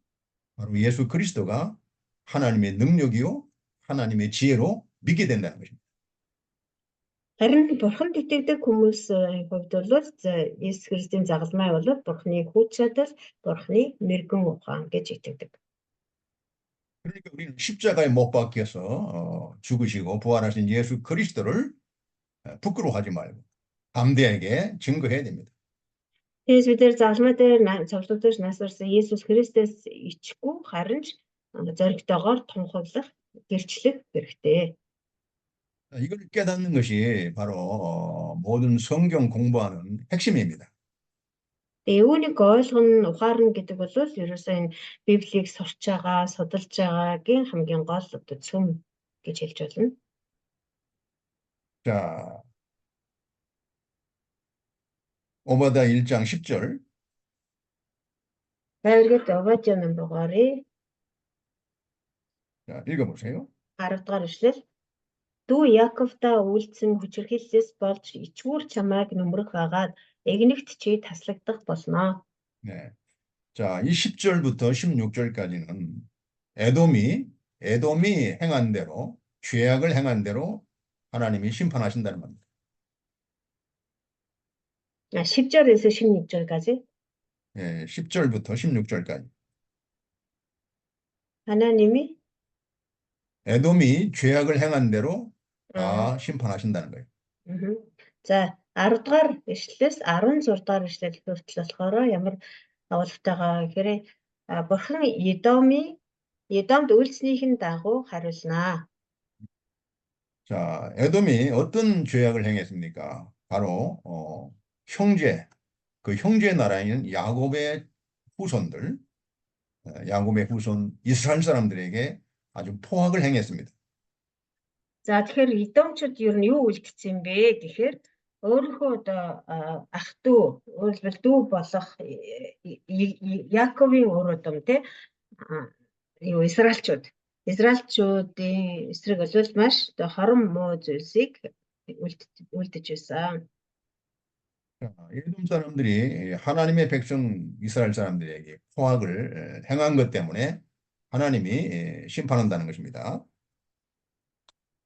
바로 예수 그리스도가 하나님의 능력이요 하나님의 지혜로 믿게 된다는 것입니다.
Харин бурханд итгэдэг хүмүүсийн хувьд бол Есүс Христийн загалмай бол бурхны хүч чадал, бурхны мэрэгэн ухаан гэж итгэдэг.
그러니까 우리는 십자가에 못 박혀서 죽으시고 부활하신 예수 그리스도를 부끄러워하지 말고 담대하게 증거해야 됩니다.
Тэгээс бид нэр загалмай дээр цогцолдож насварсан Есүс Христээс ичгүй харин зоригтойгоор тунхаглах, гэрчлэх хэрэгтэй.
이걸 깨닫는 것이 바로 모든 성경 공부하는 핵심입니다.
Үүнийг ойлгоно, ухаарна гэдэг бол ерөөсөө энэ Библийг сурч байгаа, судалж байгаагийн хамгийн гол цөм гэж хэлж болно.
자, 오바댜 1장 10절.
Байргад Обадя номрогоорыг
자, 읽어보세요.
10 дугаар ишлэл. Дүү Яаковта үйлдсэн хүчирхийллээс болж ичгүүр чамайг нүмерх агаад эгнэгт чи таслагдах болно.
네. 자, 이 10절부터 16절까지는 에돔이 행한 대로, 죄악을 행한 대로 하나님이 심판하신다는 겁니다.
10절에서 16절까지.
예, 10절부터 16절까지.
하나님이
에돔이 죄악을 행한 대로 다 심판하신다는 거예요.
За 10 дугаар ишлэлээс 16 дугаар ишлэл хүртэл болохоор ямар агуулгатай гэхээр бурхан Эдомд үйлснийхэн дагуу хариулнаа.
자, 에돔이 어떤 죄악을 행했습니까? 바로 그 형제 나라인 야곱의 후손 이스라엘 사람들에게 아주 포악을 행했습니다.
За тэгэхээр Эдомчууд ер нь юу үлдсэн бэ гэхээр өөрийнхөө ах дүү, өөрөлдвөл дүү болох Яаковын өр удам Израильчуудын эсрэг бол маш хорон муу зүйлсийг үлдэж байсан.
에돔 사람들이 하나님의 백성 이스라엘 사람들에게 포악을 행한 것 때문에 하나님이 심판한다는 것입니다.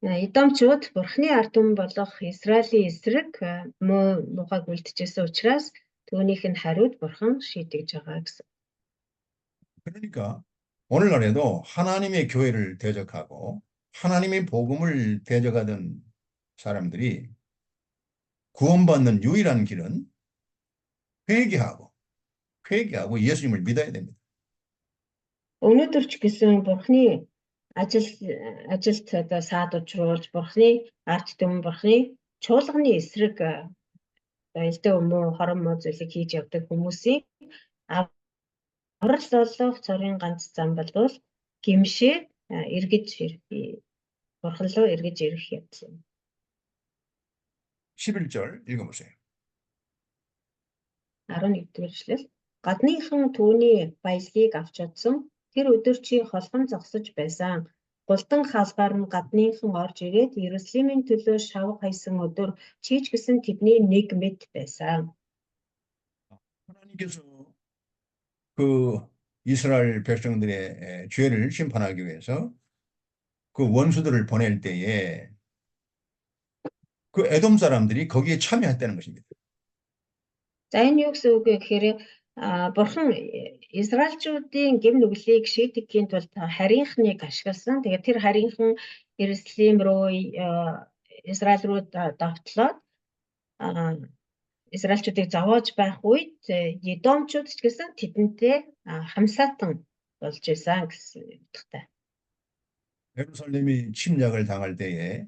Эдомчууд Бурхны ард түмэн болох Израилийн эсрэг муугайг үлдчихсэн учраас түүнийх нь хариуд Бурхан шийдэж байгаа гэсэн.
그러니까 오늘날에도 하나님의 교회를 대적하고 하나님의 복음을 대적하던 사람들이 구원받는 유일한 길은 회개하고 예수님을 믿어야 됩니다.
Өнөөдөр ч гэсэн Бурхны ажилд одоо саадуулж Бурхны ард түмэн Бурхны чуулганы эсрэг элдв муу хорон муу зүйлийг хийж явдаг хүмүүсийн аврал болох цорын ганц зам бол гимшээ эргэж Бурхан руу эргэж ирэх явдал юм.
11절 읽어보세요.
11-р эшлэл. Гадныхан түүний баялагийг авч чадсан. Тэр өдөр чи холхон зогсож байсан. Гулдан хаалгаар нь гадныхан орж ирээд Иерусалимийн төлөө шав хайсан өдөр чи ч гэсэн тэдний нэг мэд байсан.
하나님께서 그 이스라엘 백성들의 죄를 심판하기 위해서 그 원수들을 보낼 때에 그 에돔 사람들이 거기에 참여했다는 것입니다.
За энэ юу гэсэн үг вэ гэхээр Бурхан Израильчүүдийн гэм нүглийг шийдэхийн тулд харийнхныг ашигласан. Тэгээд тэр харийнхан Иерусалим руу Израиль руу давтлаад Израильчүүдийг зовоож байх үед Едомчууд ч гэсэн тэдэнтэй хамсаатан болж исэн гэсэн утгатай.
예루살렘이 침략을 당할 때에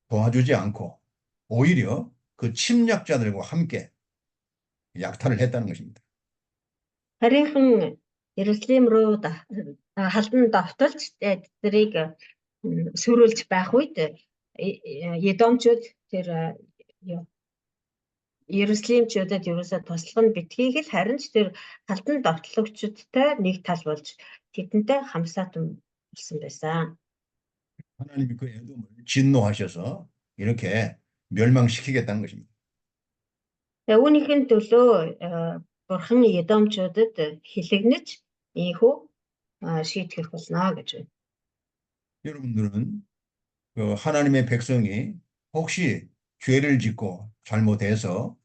도와주지 않고 오히려 그 침략자들과 함께 약탈을 했다는 것입니다.
Харийнхан Иерусалим руу халдан давталж тэднийг сөрүүлж байх үед Едомчууд тэр Иерусалимчуудад ерөөсөө туслах нь битгий л харин ч тэр халдан давтлагчдтай нэг тал болж тэдэнтэй хамсаатан болсон байсан.
하나님이 그 에돔을 진노하셔서 이렇게 멸망시키겠다는 것입니다.
Үүнийхэн төлөө Бурхан Едомчуудад хилэгнэж ийхүү шийтгэх болно гэж байна.
여러분들은 그 하나님의 백성이 혹시 죄를 짓고 잘못해서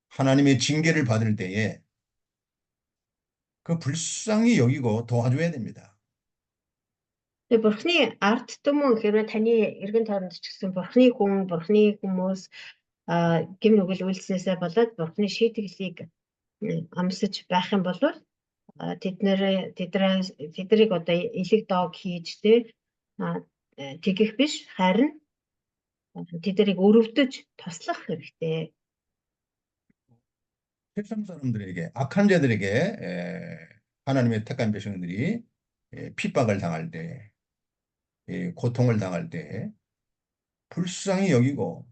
하나님의 징계를 받을 때에 그 불쌍히 여기고 도와줘야 됩니다.
Тэгээ Бурханы ард түмэн хэрвээ таны эргэн тойронд ч гэсэн Бурханы хүмүүс гэм нүгэл үйлснээсээ болоод Бурханы шийдэглийг амсаж байх юм бол тэднийг одоо элэг дог хийж тэгэх биш харин тэднийг өрөвдөж туслах хэрэгтэй.
세상 사람들에게 악한 자들에게 하나님의 택한 백성들이 핍박을 당할 때 고통을 당할 때 불쌍히 여기고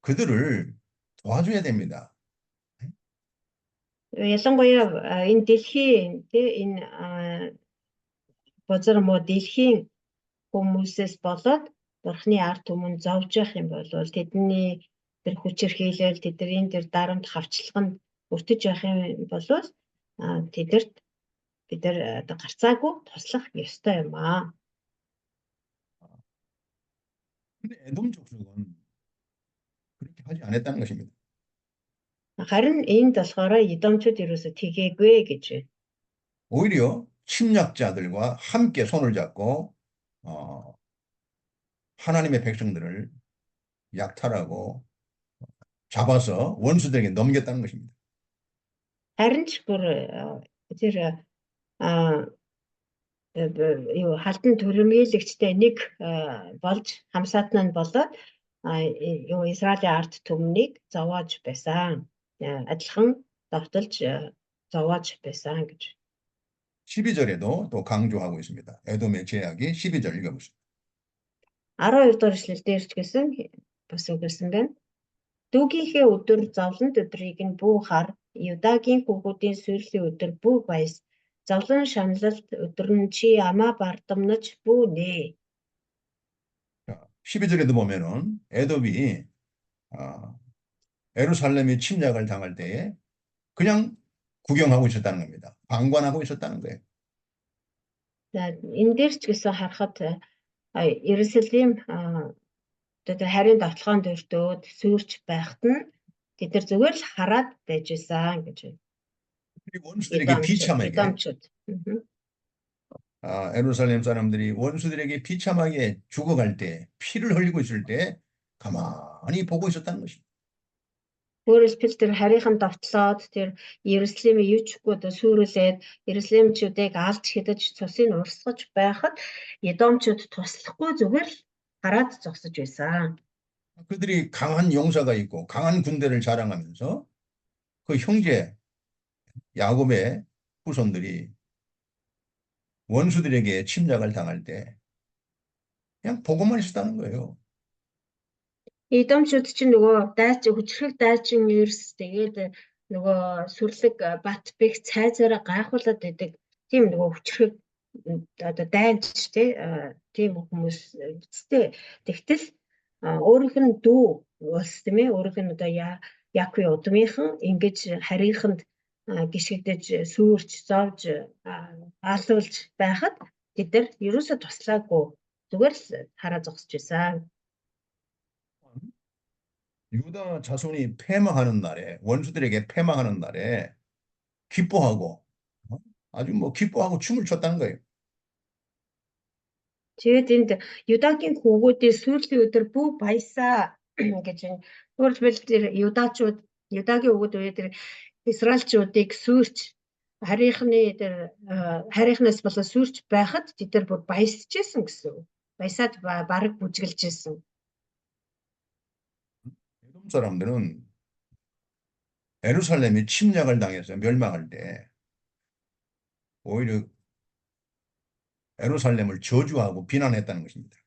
그들을 도와줘야 됩니다.
Ялангуяа энэ дэлхийн энэ бозор муу дэлхийн хүмүүсээс болоод Бурханы ард түмэн зовж явах юм бол тэдний тэр хүчирхийлэл тэдний тэр дарамт хавчлах нь өртөж явах юм бол бид нар гарцаагүй туслах ёстой юм аа.
근데 에돔 족속은 그렇게 하지 않았다는 것입니다.
Харин энд болохоор Едомчууд ерөөсө тэгээгүй гэж байна.
오히려 침략자들과 함께 손을 잡고 하나님의 백성들을 약탈하고 잡아서 원수들에게 넘겼다는 것입니다.
Харин ч бүр тэр халдан төрөмгийлэгчтэй нэг болж хамсаатан нь болоод Израилийн ард түмнийг зовоож байсан. Адилхан давталж зовоож байсан гэж.
12절에도 또 강조하고 있습니다. 에돔의 죄악이 12절 읽어보시죠.
12 дугаар эшлэл дээр ч гэсэн бас үгэлсэн байна. Дүүгийнхээ өдөр зовлонт өдрийг нь бүү хар, Юдагийн хүүхдүүдийн сүйрлийн өдөр бүү баяс, зовлон шаналлалт өдөр нь чи амаа бардамнаж бүү нэ.
12절에도 보면은 에돔이 예루살렘이 침략을 당할 때에 그냥 구경하고 있었다는 겁니다. 방관하고 있었다는 거예요.
За энэ дээр ч гэсэн харахад Иерусалим одоо харийн давталгаан дөртөөд сүрч байхад нь тэд нар зүгээр л хараад байж байсан гэж байна.
그리고 원수들에게 비참하게
이담촌.
예루살렘 사람들이 원수들에게 비참하게 죽어갈 때 피를 흘리고 있을 때 가만히 보고 있었다는 것입니다.
Өөрөөр хэлбэл тэр харийнхан давтлаад тэр Иерусалимыг юу ч үгүй одоо сүрүүлээд Иерусалимчүүдийг алж хідэж цусыг урсгаж байхад Эдомчууд туслахгүй зүгээр л хараад зогсож байсан.
그들이 강한 용사가 있고 강한 군대를 자랑하면서 그 형제 야곱의 후손들이 원수들에게 침략을 당할 때 그냥 보고만 있었다는 거예요.
Эдомчууд чинь нөгөө хүчрэг дайчин Иерс тэгээд нөгөө сүрлэг бат бэх цайзаараа гайхуулаад байдаг. Тийм нөгөө хүчрэг одоо дайнч тийм хүмүүс үстэй. Тэгтэл өөрийнх нь дүү улс тийм ээ өөрийнх нь одоо Яаков удмынхан ингэж харийнханд гიშгдэж сүрч зовж алуулж байхад тэд нар ерөөсө туслаагүй зүгээр л хараа зогсож байсан.
유다 자손이 패망하는 날에 원수들에게 패망하는 날에 기뻐하고 아주 뭐 기뻐하고 춤을 췄다는 거예요.
Тэгээд энд Юдагийн хүүгүүдийн сүүлийн өдөр бүх баясаа гэж байна. Өөрөлдвөл тэр Юдагийн хүүгүүд тэр Израильчуудыг сүрч харийнхнаас болоод сүрч байхад тэд нар бүр баясчихсэн гэсэн. Баясаад бараг бүжгэлжсэн.
에돔 사람들은 예루살렘이 침략을 당해서 멸망할 때 오히려 예루살렘을 저주하고 비난했다는 것입니다.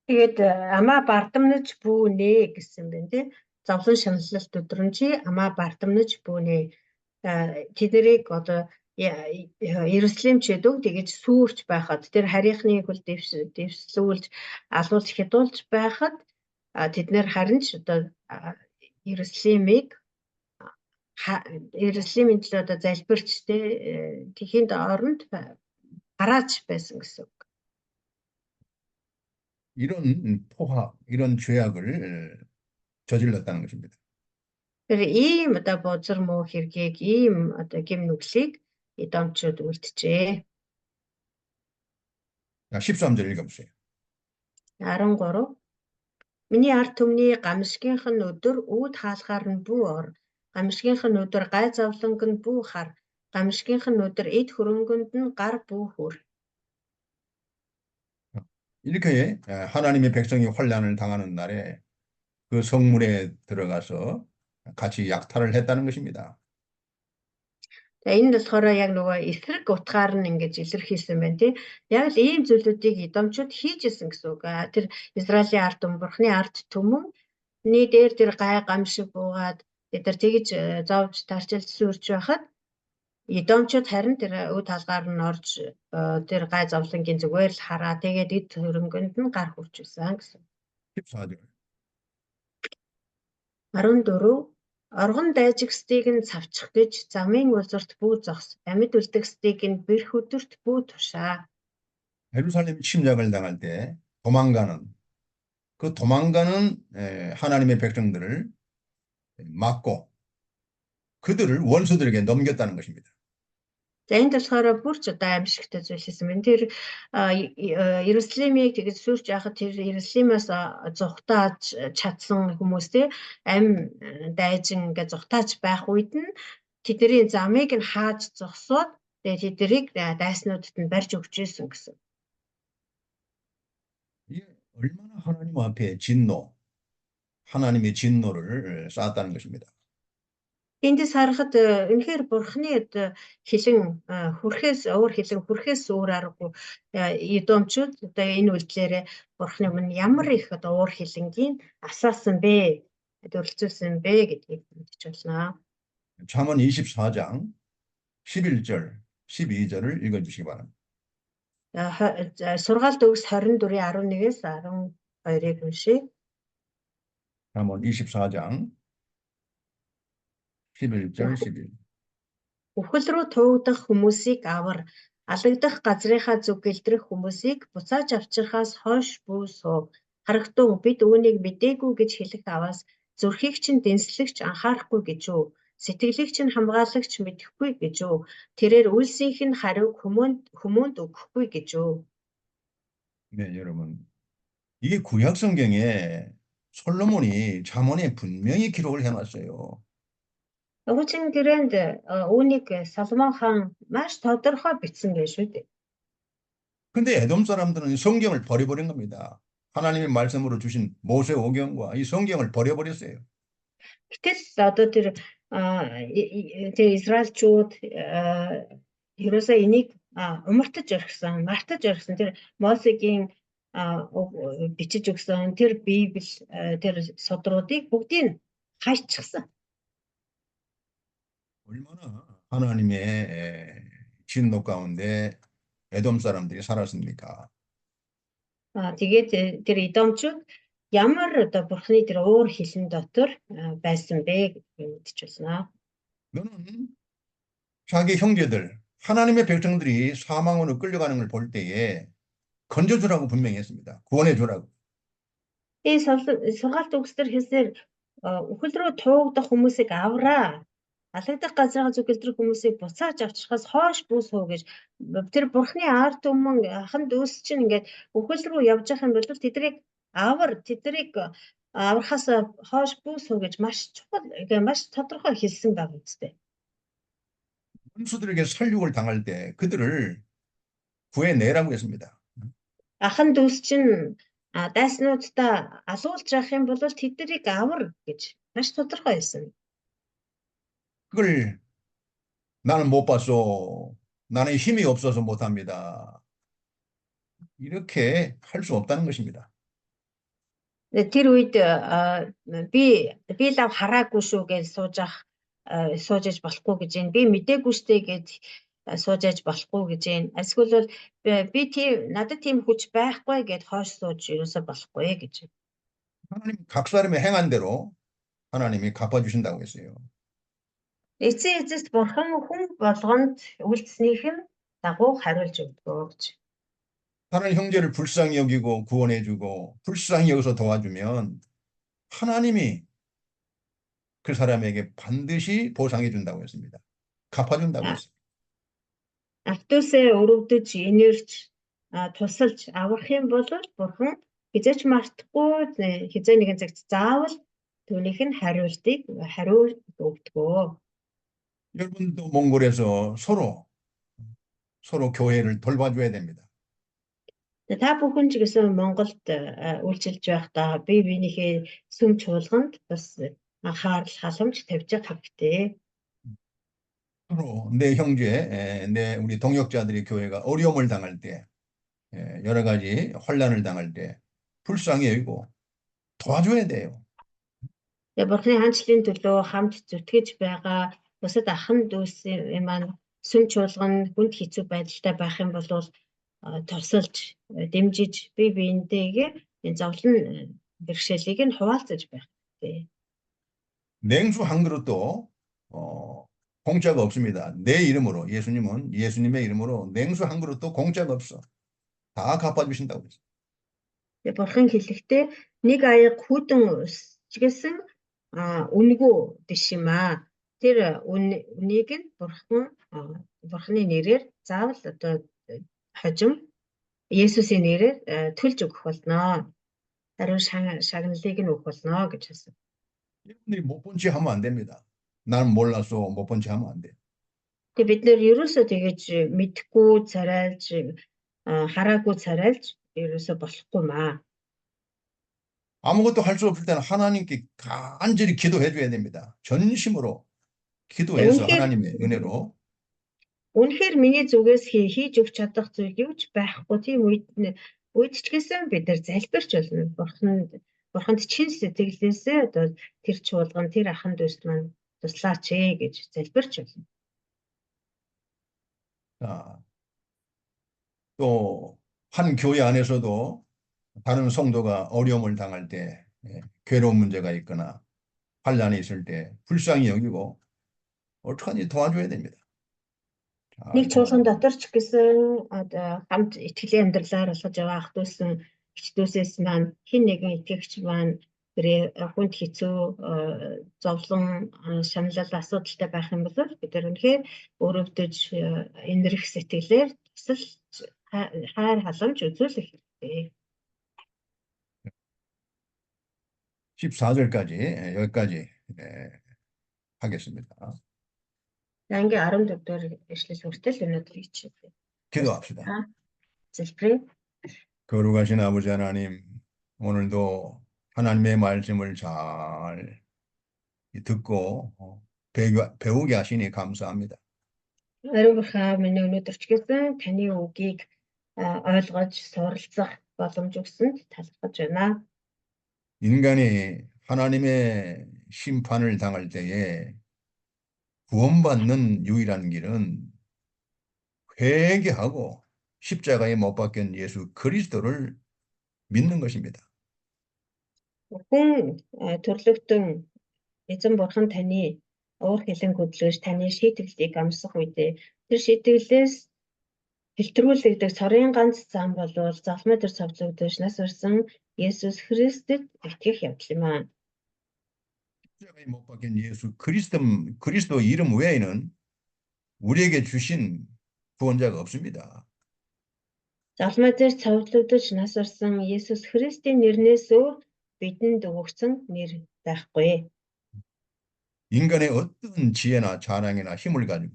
Тэгээд амаа бардамнаж бүүнэ гэсэн байна тийм. Зовлон шаналлалт өдрөмжи амаа бардамнаж бүүнэ. Тэднийг одоо Иерусалимчууд тэгэж сүрч байхад тэр харийнхны хөл дэвслүүлж алуулж хядуулж байхад тэд нэр харин ч одоо Иерусалимын төлөө одоо залбирч тэхийн оронд гарааж байсан гэсэн үг.
이런 포화, 이런 죄악을 저질렀다는 것입니다.
Тэр ийм одоо бозар муу хэргийг ийм одоо гим нүглийг Эдомчууд үлджээ.
13절 읽어보세요.
13. Миний ард түмний гамшигийнх нь өдөр үүд хаалгаар нь бүү ор. Гамшигийнх нь өдөр гай завланг нь бүү хар. Гамшигийнх нь өдөр эд хөрөнгөнд нь гар бүү хүр.
이렇게 하나님의 백성이 환난을 당하는 날에 그 성문에 들어가서 같이 약탈을 했다는 것입니다.
Энэ болохоор яг нөгөө эсрэг утгаар нь ингэж илэрхийлсэн байна тий. Яг л ийм зүйлүүдийг Эдомчууд хийжсэн гэсэн үг. Тэр Израилийн ард түмэн, Бурхны ард түмэнний дээр тэр гай гамшиг буугаад тэр тэгж зовж тарчилж сүрч байхад Эдомчууд харин тэр өв талгаар нь орж тэр гай зовлонгийн зүгээр л хараа тэгээд эд хөрөнгөнд нь гар хүрч байсан гэсэн.
14절.
14. Оргон дайжигсдыг нь цавчих гэж замын улзурт бүү зогс. Амьд үлдгэсдийг нь бэрх өдөрт бүү тушаа.
예루살렘 침략을 당할 때 도망가는 하나님의 백성들을 막고 그들을 원수들에게 넘겼다는 것입니다.
За энэ болохоор бүр ч одоо аимшигтай зүйл хийсэн байна. Тэр Иерусалимыг тэгж сүрч яхад тэр Иерусалимаас зүхтааж чадсан хүмүүс те амь дайжин ингээ зүхтааж байх үед нь тэдний замыг нь хааж зогсоод тэгээд тэднийг дайснуудад нь барьж өгч ирсэн гэсэн.
이게 얼마나 하나님 앞에 하나님의 진노를 쌓았다는 것입니다.
Эндээс харахад үнэхээр Бурхны хилэн хүрхээс өөр аргагүй Эдомчууд одоо энэ үйлдэлээр Бурхны өмнө ямар их одоо уур хилэнгийн асаасан бэ, дүрлцүүлсэн бэ гэдгийг мэдэж байна.
잠언 24장 11절, 12절을 읽어주시기 바랍니다.
Сургаалт өгс 24-ийн 11-ээс 12-ыг уншийе.
잠언 24장 11절, 12.
Үхэл рүү туугдах хүмүүсийг авар. Алагдах газрынхаа зүг гэлтрэх хүмүүсийг буцааж авчрахаас хойш бүү суув. Харагтун бид үүнийг мэдээгүй гэж хэлэх аваас зүрхийг чинь дэнслэгч анхаарахгүй гэж үү? Сэтгэлийг чинь хамгаалагч мэдэхгүй гэж үү? Тэрээр үлсийнх нь хариуг хүмүүнд өгөхгүй гэж үү?
네, 여러분. 이게 구약 성경에 솔로몬이 잠언에 분명히 기록을 해놨어요.
Хуучин гэрээнд үүнийг Соломон хаан маш тодорхой бичсэн гэж шүү дээ.
근데 에돔 사람들은 이 성경을 버려버린 겁니다. 하나님의 말씀으로 주신 모세오경과 이 성경을 버려버렸어요.
Гэтэл одоо тэр Израильчууд ерөөсөө энийг мартаж орхисон тэр Мосегийн бичиж өгсөн тэр Библи тэр содруудыг бүгдийг хайчихсан.
얼마나 하나님의 진노 가운데 에돔 사람들이 살았습니까?
Тэгээд тэр Идомчууд ямар одоо Бурхны тэр өөр хилэн дотор байсан бэ гэж мэдчихсэн.
너는 자기 형제들, 하나님의 백성들이 사망으로 끌려가는 걸 볼 때에 건져주라고 분명히 했습니다. 구원해주라고.
Энэ сургаалт үгсээр хэлсээр үхэл рүү туугдах хүмүүсийг авраа. Алагдах газрын зүг гэлтрэх хүмүүсийг буцааж авчихаас хойш бүү суу гэж тэр Бурхны ард түмэн ахан дүүс чинь ингээд үхэл рүү явж явах юм бол тэднийг тэднийг аврахаас хойш бүү суу гэж маш чухал маш тодорхой хэлсэн баг үстэй.
원수들에게 살육을 당할 때 그들을 구해내라고 했습니다.
Ахан дүүс чинь дайснуудаа асуулж явах юм бол тэднийг авар гэж маш тодорхой хэлсэн.
그걸 나는 못 봤어. 나는 힘이 없어서 못합니다. 이렇게 할 수 없다는 것입니다.
Тэр үед би лав хараагүй шүү гэж суужж болохгүй гэж байна. Би мэдээгүй штэ гэж суужж болохгүй гэж байна. Эсвэл бол би надад тийм хүч байхгүй гэд хойш сууж ерөөсө болохгүй гэж.
하나님 각 사람의 행한 대로 하나님이 갚아주신다고 했어요.
Эцэст бурхан хүн болгонд үйлснийх нь дагуу хариулж өгдөө гэж.
다른 형제를 불쌍히 여기고 구원해주고 불쌍히 여기서 도와주면 하나님이 그 사람에게 반드시 보상해 준다고 했습니다. 갚아준다고 했습니다.
Автосээ өрөвдөж энерж тусалж авах юм бол бурхан хизээч мартахгүй хизээ нэгэн цагт заавал түүнийх нь хариу өгдөгөө.
여러분도 몽골에서 서로 교회를 돌봐줘야 됩니다.
Та бүхэн ч гэсэн Монголд үйлчилж байхдаа бие биенийхээ сүм чуулганд бас анхаарал халамж тавьж явах хэрэгтэй.
서로 내 형제, 우리 동역자들이 교회가 어려움을 당할 때, 여러 가지 환난을 당할 때 불쌍히 여기고 도와줘야 돼요.
Бурхны хаанчлалын төлөө хамт зүтгэж байгаа бусад ахын дүүсийн маань сүм чуулган хүнд хэцүү байдалтай байх юм бол тусалж дэмжиж бие биентэйгээ энэ зовлон бэрхшээлийг нь хуваалцаж байх хэрэгтэй.
냉수 한 그릇도 공짜가 없습니다. 내 이름으로 예수님은 예수님의 이름으로 냉수 한 그릇도 공짜가 없어. 다 갚아주신다고 했어요.
Бурхан хэлэхдээ нэг аяг хүдэн усчгэлсэн үнгүй биш юм аа. Тэр үнийг нь Бурханы нэрээр заавал одоо хожим Есүсийн нэрээр төлж өгөх болно. Хариу шагналыг нь өгөх болно гэж хэлсэн.
여러분들이 못 본 체 하면 안 됩니다. 나는 몰라서 못 본 체 하면 안 돼.
Тэгээ бид нэр ерөөсөө тэгэж мэдхгүй царайлж хараагүй царайлж ерөөсөө болохгүй маа.
아무것도 할 수 없을 때는 하나님께 간절히 기도해 줘야 됩니다. 전심으로 기도해서 하나님의 은혜로.
Үнэхээр миний зүгээс хийж өгч чадах зүйл юу ч байхгүй. Тийм үед ч гэсэн бид нар залбирч болно. Бурханд чин сэтгэлээсээ одоо тэр чуулган тэр ахын дүүс маань туслаач гэж залбирч болно.
또 한 교회 안에서도 다른 성도가 어려움을 당할 때, 괴로운 문제가 있거나 환난이 있을 때 불쌍히 여기고 어떡하니 도와줘야 됩니다.
Нэг чуулган дотор ч гэсэн одоо хамт итгэлийн амьдралаар болгож байгаа ах дүүсэн эгч дүүсээс маань хэн нэгэн итгэгч маань хүнд хэцүү зовлон шаналл асуудалтай байх юм бол бид нар үнэхээр өрөвдөж энэрх сэтгэлээр тусал хайр халамж үзүүлэх хэрэгтэй.
14절까지 여기까지 하겠습니다.
За ингээ 14-р эшлэл хүртэл өнөөдөр хичээлээ.
기도합시다.
Залбирая.
거룩하신 아버지 하나님, 오늘도 하나님의 말씀을 잘 듣고 배우게 하시니 감사합니다.
Ариун бурхан аав минь өнөөдөр ч гэсэн таны үгийг ойлгож суралцах боломж өгсөнд талархаж байна.
인간이 하나님의 심판을 당할 때에 구원받는 유일한 길은 회개하고 십자가에 못 박힌 예수 그리스도를 믿는 것입니다.
Хүн төрлөختөн эзэн бурхан таны уур хилэн хөдлөж таны шийтгэлийг амсах үедээ тэр шийтгэлээс хэлтрүүлэгдэх цорын ганц зам болвол залмай дээр цовдлогдож нас орсон Есүс Христэд итгэх явдал юм аа.
십자가에 못 박힌 예수 그리스도 이름 외에는 우리에게 주신 구원자가 없습니다.
Залмай дээр цовдлогдож нас орсон Есүс Христийн нэрнээс өөр бидэнд өгөгдсөн нэр байхгүй.
인간의 어떤 지혜나 자랑이나 힘을 가지고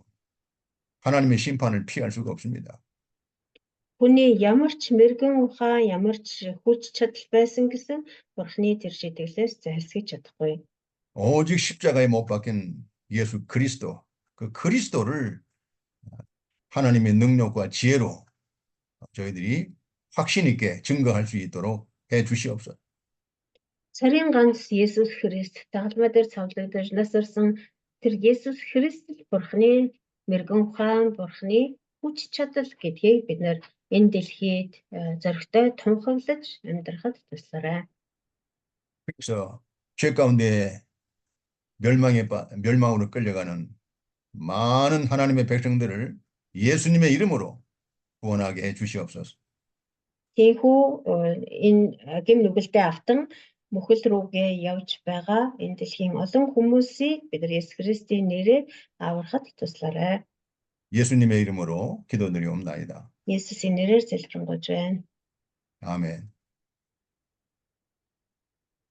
하나님의 심판을 피할 수가 없습니다.
Хүний ямар ч мэргэн ухаан, ямар ч хүч чадал байсан гэсэн бурхны тэр шийтгэлээс зайлсхийж чадахгүй.
오직 십자가에 못 박힌 예수 그리스도, 그 그리스도를 하나님의 능력과 지혜로 저희들이 확신 있게 증거할 수 있도록 해 주시옵소서.
Царийн ганц Есүс Христ дагалмай дээр цовдлогдож нас орсон тэр Есүс Христ бурхны мэргэн ухаан, бурхны хүч чадал гэдгийг бид нэр энэ дэлхийд зоригтой тунхаглаж амьдрахад туслаарай.
그래서 죄 가운데 멸망으로 끌려가는 많은 하나님의 백성들을 예수님의 이름으로 구원하게 해 주시옵소서.
Тийхүү энэ гэм нүгэлтэд автан мөхөл рүүгээ явж байгаа энэ дэлхийн олон хүмүүсийг бид нар Есүс Христийн нэрээр аврахад туслаарай.
예수님의 이름으로 기도드리옵나이다.
Есүсийн нэрээр залбирanгуйж байна.
아멘.